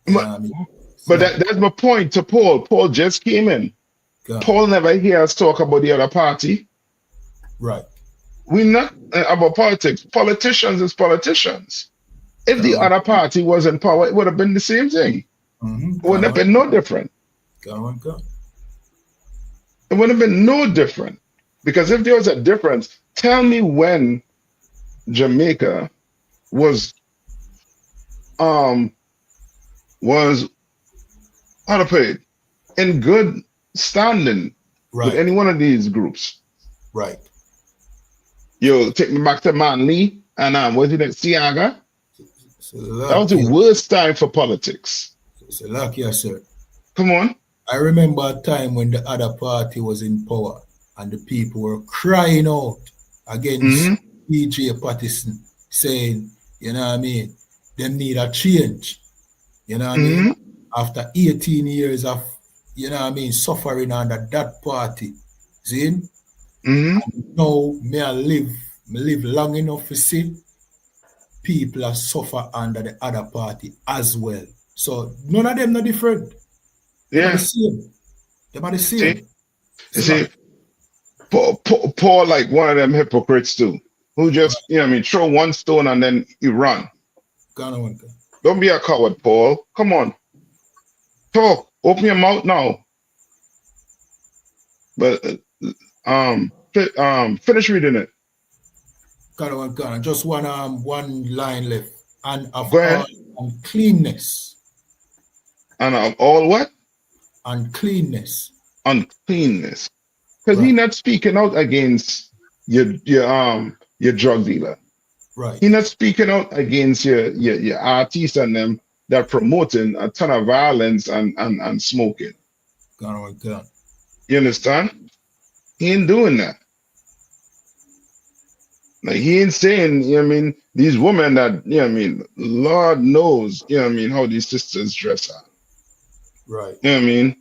You know what I mean? But that's my point to Paul. Paul just came in. Paul never hears us talk about the other party. Right. We're not about politics. Politicians is politicians. If the other party was in power, it would have been the same thing. It would have been no different. It would have been no different. Because if there was a difference, tell me when Jamaica was how to put it, in good standing with any one of these groups. Right. Yo, take me back to Manly and was it Siaga? That was the worst time for politics. So like, yes, sir. Come on. I remember a time when the other party was in power and the people were crying out against PJ Patterson, saying You know what I mean? Them need a change. You know what I mean? After 18 years of, you know what I mean, suffering under that party. See? Now me live long enough to see people are suffer under the other party as well. So none of them are different. They are the same. They are the same. See, Paul like one of them hypocrites too, who just, you know what I mean, throw one stone and then you run. Don't be a coward, Paul. Come on. Talk. Open your mouth now. But finish reading it. Just one line left. And of Go ahead. all uncleanness. And of all what? Uncleanness. Uncleanness. Because he's not speaking out against your drug dealer. Right. He's not speaking out against your artists and them that promoting a ton of violence and smoking. You understand? He ain't doing that. Like, he ain't saying, you know what I mean, these women that, you know what I mean, Lord knows, you know what I mean, how these sisters dress out. Right. You know what I mean?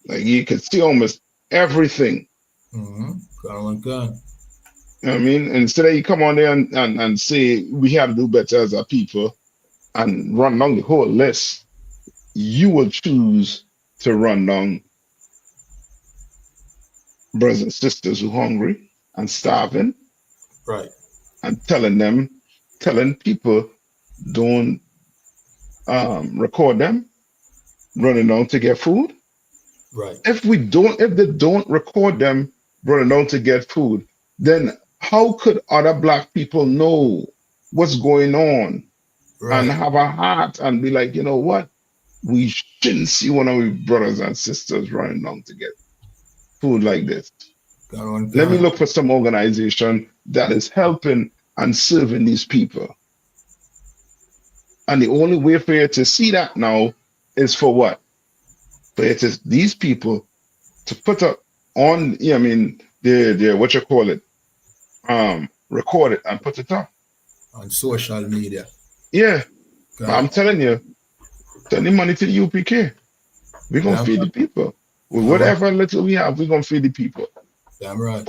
Like, you can see almost everything. You know what I mean? Instead of you come on there and say we have to do better as a people and run down the whole list, you will choose to run down brothers and sisters who are hungry and starving. Right. And telling people don't record them running down to get food. Right. If they don't record them running down to get food, then how could other black people know what's going on and have a heart and be like, you know what? We shouldn't see one of our brothers and sisters running down to get food like this. Let me look for some organization that is helping and serving these people. And the only way for you to see that now is for what? For it is these people to put up on, you know, I mean, their what you call it, record it and put it up on social media. Yeah, I'm telling you, send the money to the UPK. We're gonna feed the people with whatever little we have. We're gonna feed the people. Damn right.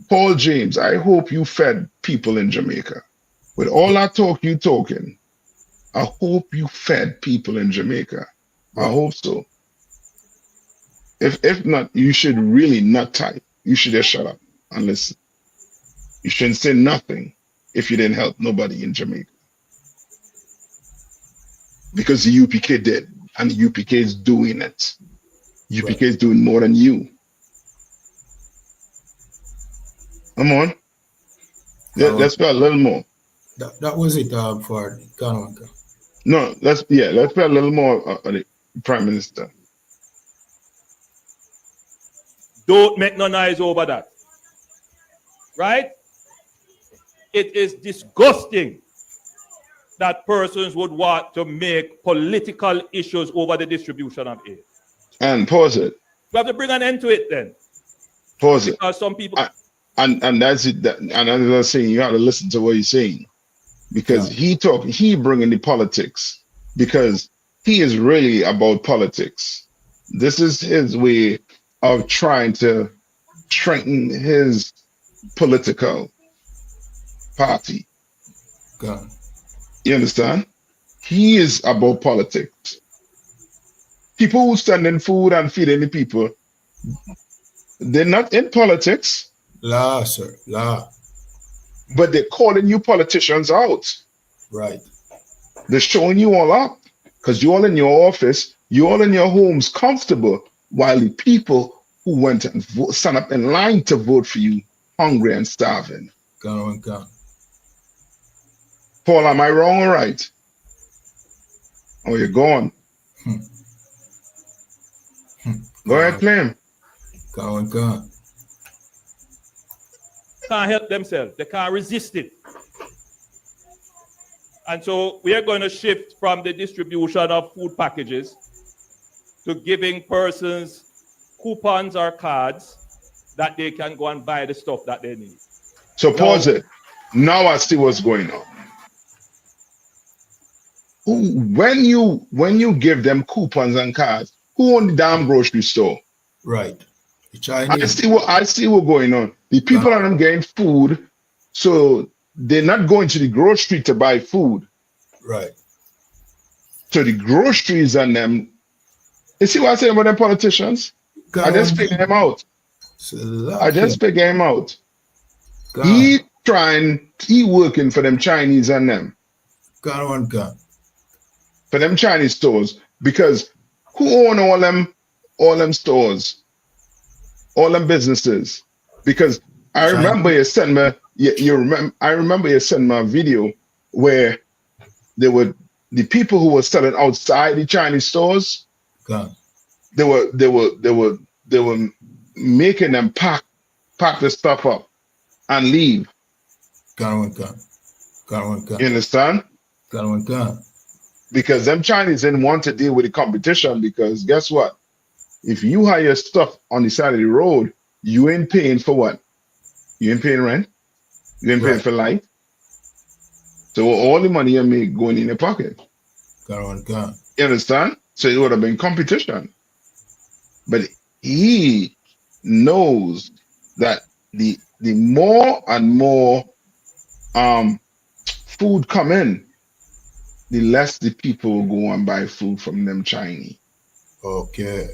Paul James, I hope you fed people in Jamaica. With all that talk you talking, I hope you fed people in Jamaica. I hope so. If not, you should really not type. You should just shut up and listen. You shouldn't say nothing if you didn't help nobody in Jamaica. Because the UPK did, and the UPK is doing it. UPK is doing more than you. Come on. Let's go a little more. That was it for Ghana. No, let's play a little more of the Prime Minister. Don't make no noise over that. Right? It is disgusting that persons would want to make political issues over the distribution of aid. And pause it. We have to bring an end to it then. Pause it. Because some people... And that's it. And as I was saying, you have to listen to what he's saying. Because he bringing the politics. Because he is really about politics. This is his way of trying to strengthen his political party. God. You understand? He is about politics. People who stand in food and feeding the people, they're not in politics. La, sir. La. But they're calling you politicians out. Right. They're showing you all up. Because you're all in your office, you're all in your homes comfortable, while the people who went and stand up in line to vote for you, hungry and starving. God. Paul, am I wrong or right? Oh, you're gone. Go ahead, play him. God. Can't help themselves. They can't resist it. And so we are going to shift from the distribution of food packages to giving persons coupons or cards that they can go and buy the stuff that they need. So pause it. Now I see what's going on. when you give them coupons and cards, who own the damn grocery store? Right. The Chinese. I see what going on. The people are getting food, so they're not going to the grocery to buy food. Right. So the groceries and them. You see what I say about them politicians? I just figure him out. I just figure him out. He working for them Chinese and them. For them Chinese stores. Because who own all them stores? All them businesses? Because I remember you sent me I remember you sent me a video where there were the people who were selling outside the Chinese stores. They were making them pack the stuff up and leave. You understand? Because them Chinese didn't want to deal with the competition, because guess what? If you have your stuff on the side of the road, you ain't paying for what? You ain't paying rent. You ain't paying for light. So all the money you make going in your pocket. You understand? So it would have been competition. But he knows that the more and more food come in, the less the people will go and buy food from them Chinese. Okay.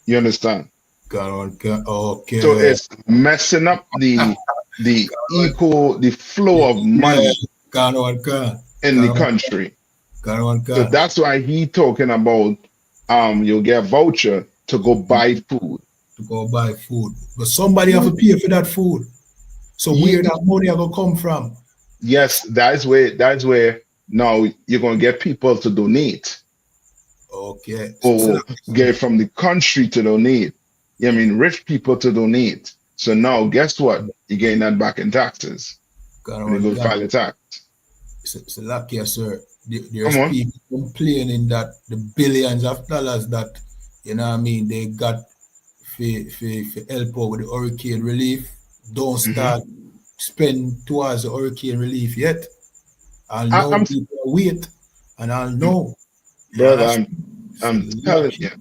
You understand? Okay. So it's messing up the flow of money in the country. So that's why he talking about you'll get a voucher to go buy food. But somebody have to pay for that food. So where that money are gonna come from? Yes, that's where now you're gonna get people to donate. Okay. Or get from the country to donate. I mean, rich people to donate. So now guess what? You're getting that back in taxes. You go file a tax. It's lucky, sir. There's people complaining that the billions of dollars that, you know what I mean, they got for help out with the hurricane relief don't start spend towards the hurricane relief yet. I'll know people wait, and I'll know. Brother, I'm telling you.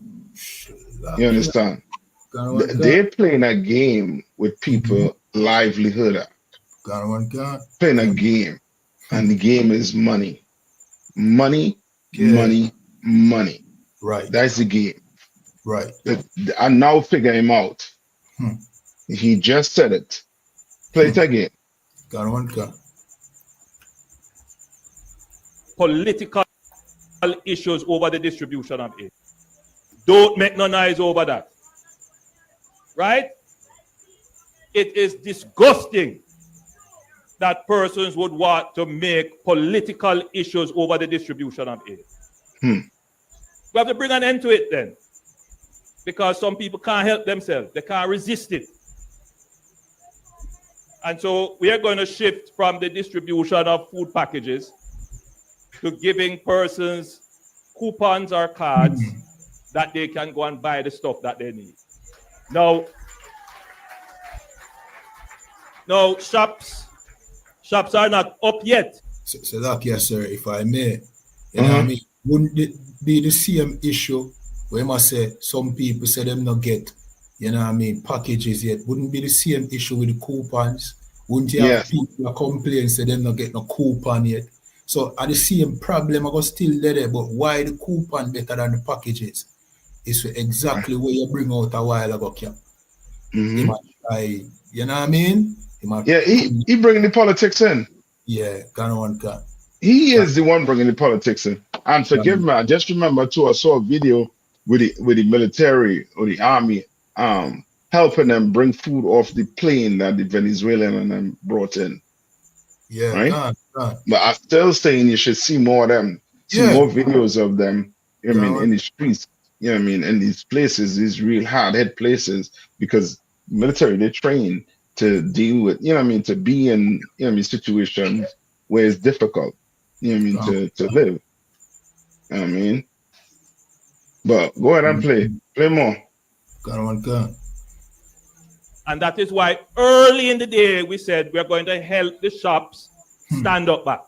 You understand? They're playing a game with people livelihood. Playing a game. And the game is money. Money, money, money. Right. That's the game. Right. I now figure him out. He just said it. Play it again. Political issues over the distribution of aid. Don't make no noise over that. Right? It is disgusting that persons would want to make political issues over the distribution of aid. We have to bring an end to it then. Because some people can't help themselves. They can't resist it. And so we are going to shift from the distribution of food packages to giving persons coupons or cards that they can go and buy the stuff that they need. Now shops are not up yet. So look, yes, sir, if I may, you know what I mean? Wouldn't it be the same issue where you must say some people say them not get, you know what I mean, packages yet? Wouldn't be the same issue with the coupons? Wouldn't you have people that complain say them not get no coupon yet? So at the same problem I go still there, but why the coupon better than the packages? It's exactly where you bring out a while ago, Cap. You know what I mean? He bringing the politics in. Yeah, he is the one bringing the politics in. And forgive me, I just remember too, I saw a video with the military or the army helping them bring food off the plane that the Venezuelan and them brought in. Yeah, right. But I'm still saying you should see more of them, see more videos of them. You know what I mean, in the streets. You know what I mean, in these places, these real hard hit places, because military they train to deal with, you know what I mean, to be in, you know what I mean, situations where it's difficult, you know what I mean, to live. You know what I mean? But go ahead and play more. And that is why early in the day we said we're going to help the shops stand up back.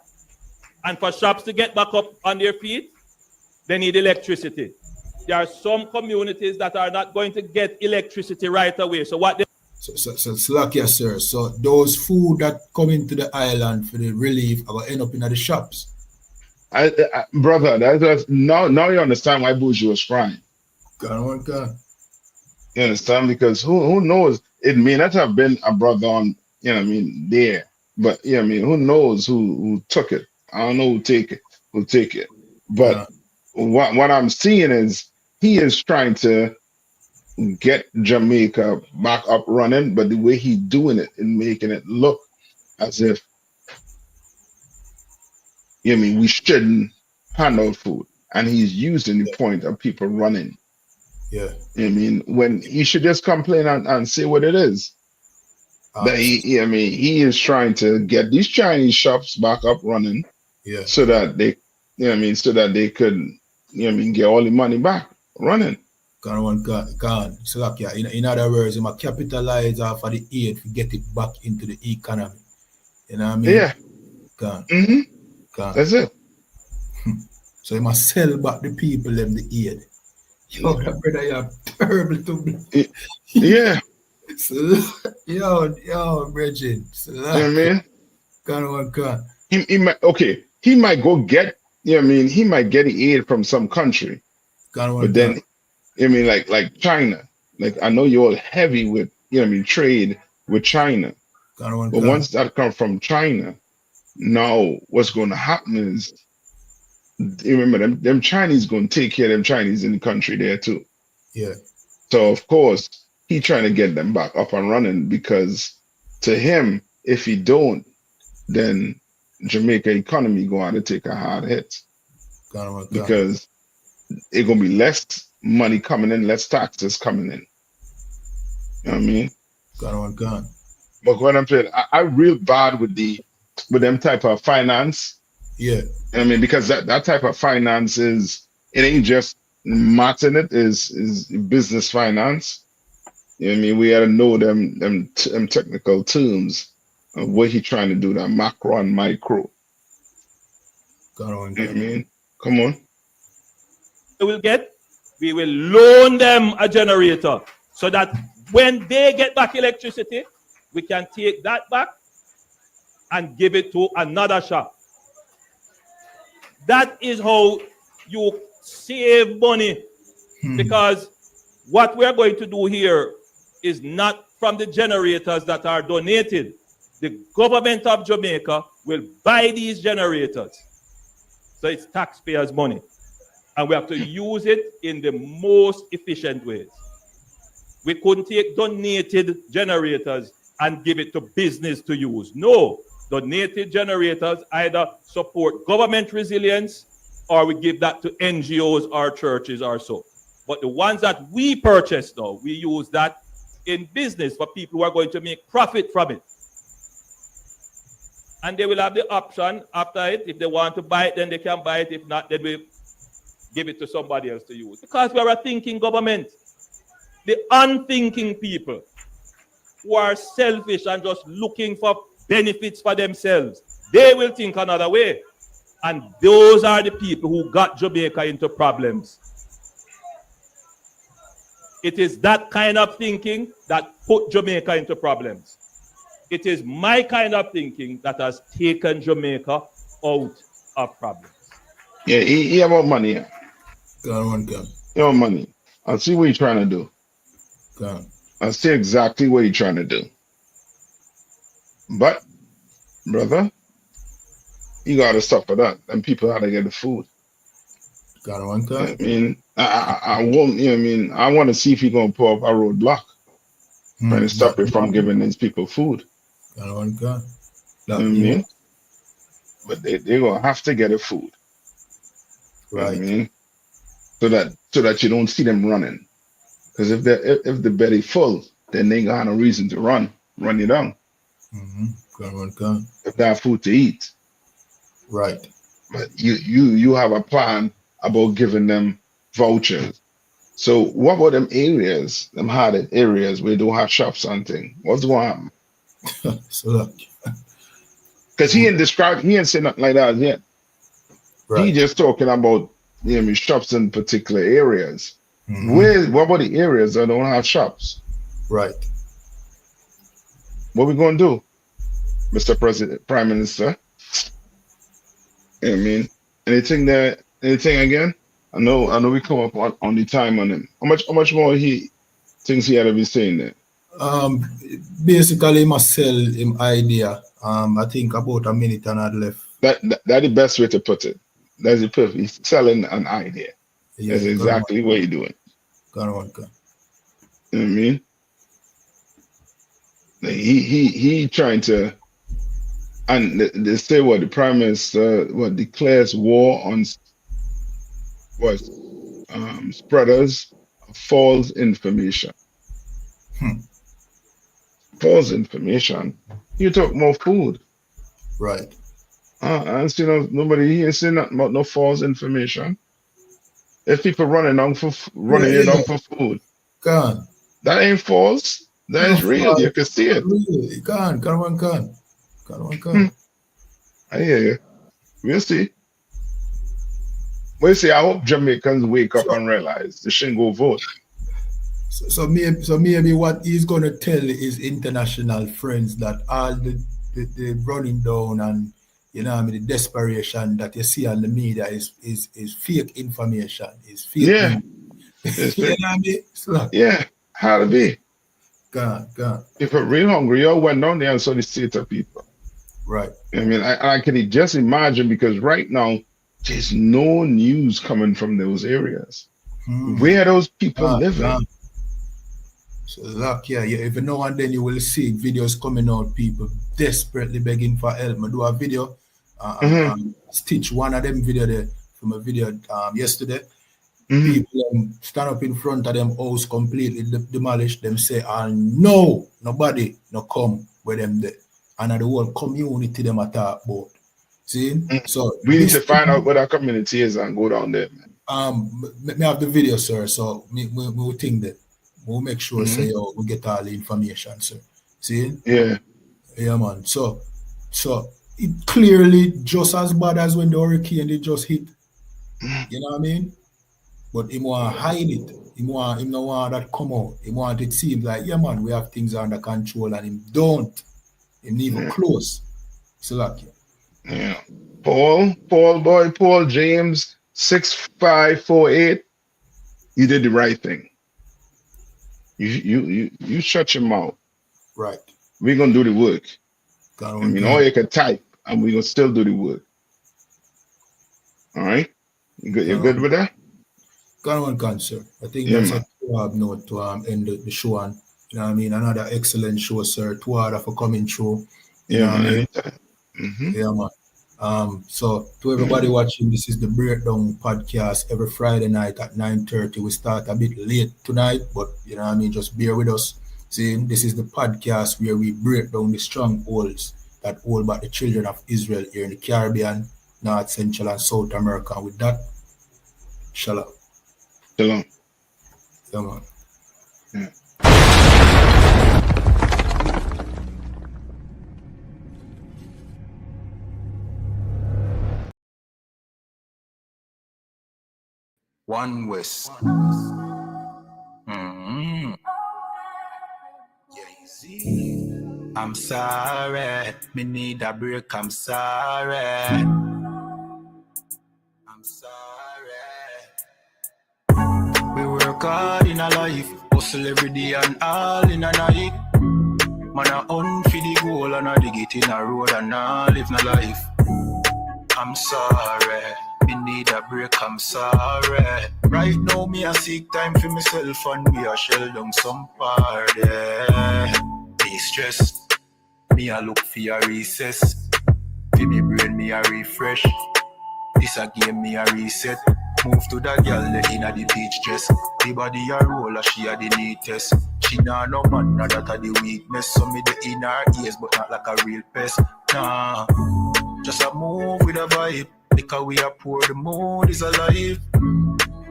And for shops to get back up on their feet, they need electricity. There are some communities that are not going to get electricity right away. So what they So Slakia, sir. So those food that come into the island for the relief are going to end up in the shops. Brother, that's now you understand why Bougie was crying. God. You understand? Because who knows? It may not have been a brother on, there. But who knows who took it? I don't know who take it. But what I'm seeing is he is trying to get Jamaica back up running, but the way he's doing it and making it look as if we shouldn't hand out food. And he's using the point of people running. Yeah. When he should just complain and say what it is. That he is trying to get these Chinese shops back up running. Yeah. So that they so that they could get all the money back running. So like, in other words, he might capitalize off of the aid to get it back into the economy. You know what I mean? Yeah. That's it. So he must sell back the people them the aid. Yo, that brother, you're terrible to me. Yeah. So, yo, Bridget. So, He might go get, he might get the aid from some country. But then, like China. Like, I know you're all heavy with, trade with China. But once that comes from China, now what's going to happen is, you remember them Chinese going to take care of them Chinese in the country there too. Yeah. So of course he trying to get them back up and running, because to him, if he don't, then Jamaica economy going to take a hard hit. Because it's going to be less money coming in, less taxes coming in. You know what I mean? But what I'm saying, I real bad with them type of finance. Yeah. Because that type of finance it ain't just math in it, is business finance. We gotta know them technical terms of what he trying to do, that macro and micro. Come on. we will loan them a generator so that when they get back electricity, we can take that back and give it to another shop. That is how you save money, because what we're going to do here is not from the generators that are donated. The government of Jamaica will buy these generators. So it's taxpayers' money. And we have to use it in the most efficient ways. We couldn't take donated generators and give it to business to use. No, donated generators either support government resilience or we give that to NGOs or churches or so. But the ones that we purchase now, we use that in business for people who are going to make profit from it. And they will have the option after it. If they want to buy it, then they can buy it. If not, then we give it to somebody else to use. Because we are a thinking government. The unthinking people who are selfish and just looking for benefits for themselves, they will think another way. And those are the people who got Jamaica into problems. It is that kind of thinking that put Jamaica into problems. It is my kind of thinking that has taken Jamaica out of problems. Yeah, he have money. Yeah. He have money. I'll see what you're trying to do. I'll see exactly what you're trying to do. But, brother, you got to stop for that. And people have to get the food. I mean, I won't, you know what I mean? I want to see if you're going to pull up a roadblock trying to stop it from giving these people food. You know what I mean? But they're going to have to get a food. Right. You know what I mean? So that you don't see them running. Because if the belly full, then they ain't got no reason to run you down. If they have food to eat. Right. But you have a plan about giving them vouchers. So what about them areas, them hard areas where they don't have shops and things? What's going to happen? So look. Because he ain't said nothing like that yet. He just talking about shops in particular areas. Mhm. What about the areas that don't have shops? Right. What we gonna do, Mr. President, Prime Minister? I mean, anything again? I know we come up on the time on him. How much more he thinks he had to be saying there? Basically, he must sell him idea. I think about a minute and a half left. That's the best way to put it. That's the perfect. He's selling an idea. Yeah, That's exactly what he's doing. Go on. You know what I mean? He trying to, and they say what the Prime Minister declares war on spreaders of false information. False information. You talk more food. Right. And nobody here saying nothing about no false information. If people running down for food, Can. that ain't false. That is real. False. You can see it. Really? Can. I hear you. We'll see. I hope Jamaicans wake up and realize they shouldn't go vote. So maybe what he's gonna tell his international friends that all the running down and the desperation that you see on the media is fake information. Is fake. Yeah. Yeah, how to be. God. If you're real hungry, you all went down there and saw the state of people. Right. I mean, I can just imagine, because right now there's no news coming from those areas. Where those people living? So if now and then you will see videos coming out, people desperately begging for help. I do a video, stitch one of them video there from a video yesterday. People stand up in front of them house completely demolished. Them say, no, nobody no come with them there. And the whole community them attack about. See? So we need to find out what our community is and go down there, man. Me have the video, sir. So we will think that we'll make sure say we get all the information, sir. See? Yeah, man. So it clearly just as bad as when the hurricane they just hit. You know what I mean? But he want to hide it. He no want that come out. He want it seems like, yeah, man, we have things under control, and him don't. Him even close. So like, yeah. Paul James 6548. You did the right thing. You shut your mouth. Right. We're gonna do the work. All you can type, and we're gonna still do the work. All right. You're good with that? Can, sir. I think that's a note to end the show on. You know what I mean? Another excellent show, sir. Too hard for coming through. You know what I mean? Yeah, man. So to everybody watching, this is the Breakdown Podcast every Friday night at 9:30. We start a bit late tonight, but you know what I mean? Just bear with us. See, this is the podcast where we break down the strongholds that hold back the children of Israel here in the Caribbean, North, Central, and South America. And with that, shalom. Shalom. Come on. Yeah. One West. I'm sorry, me need a break, I'm sorry. We work hard in a life, hustle every day and all in a night. Man a hunt for the goal and a dig it in a road and all live no life. I'm sorry, me need a break, I'm sorry. Right now me a seek time for myself and me a shell down some party. Me stress, me a look for a recess. For me brain me a refresh. This a game me a reset. Move to that girl in a the beach dress. The body a roll, she a the neatest. She nah no man, nah that a the weakness. So me the in her ears, but not like a real pest. Nah, just a move with a vibe. Because we are poor, the mood is alive.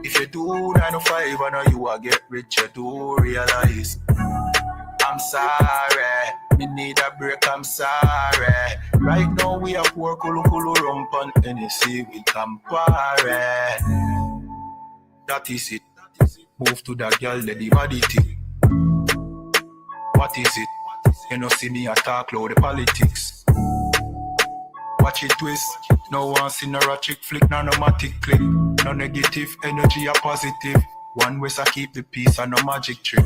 If you do 9 to 5, I know you will get rich, you do realize. I'm sorry, me need a break, I'm sorry. Right now We have poor kulu rump and NSC with Campari. That is it. Move to that girl, let the body tick. What is it? You know, see me attack loud the politics. Watch it twist. No one seen a ratchet flick, no matic click. No negative energy, a positive. One way I keep the peace and no magic trick.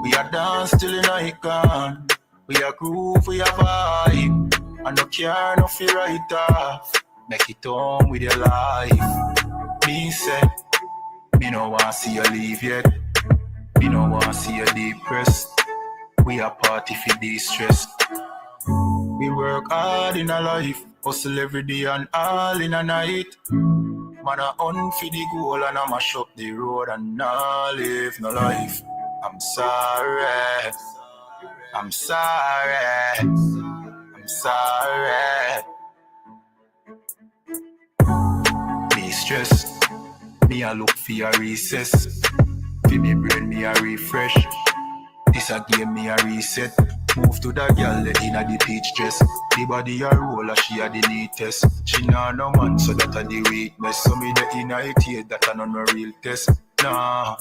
We are dance till in a icon. We are groove, we are vibe. And no care, no fear right off. Make it on with your life. Me say, me no want see you leave yet. Me no want see you depressed. We are party for de-stress. We work hard in a life. Hustle every day and all in a night. Man a hunt for the goal and I mash up the road and not live no life. I'm sorry. I'm sorry. I'm sorry. Me stress. Me a look for a recess. For me brain me a refresh. This a game me a reset. Move to that girl inna the peach dress. The body a roll she a the neatest. She nah no man so that a the weakness. So me the inna it here that a no real test. Nah.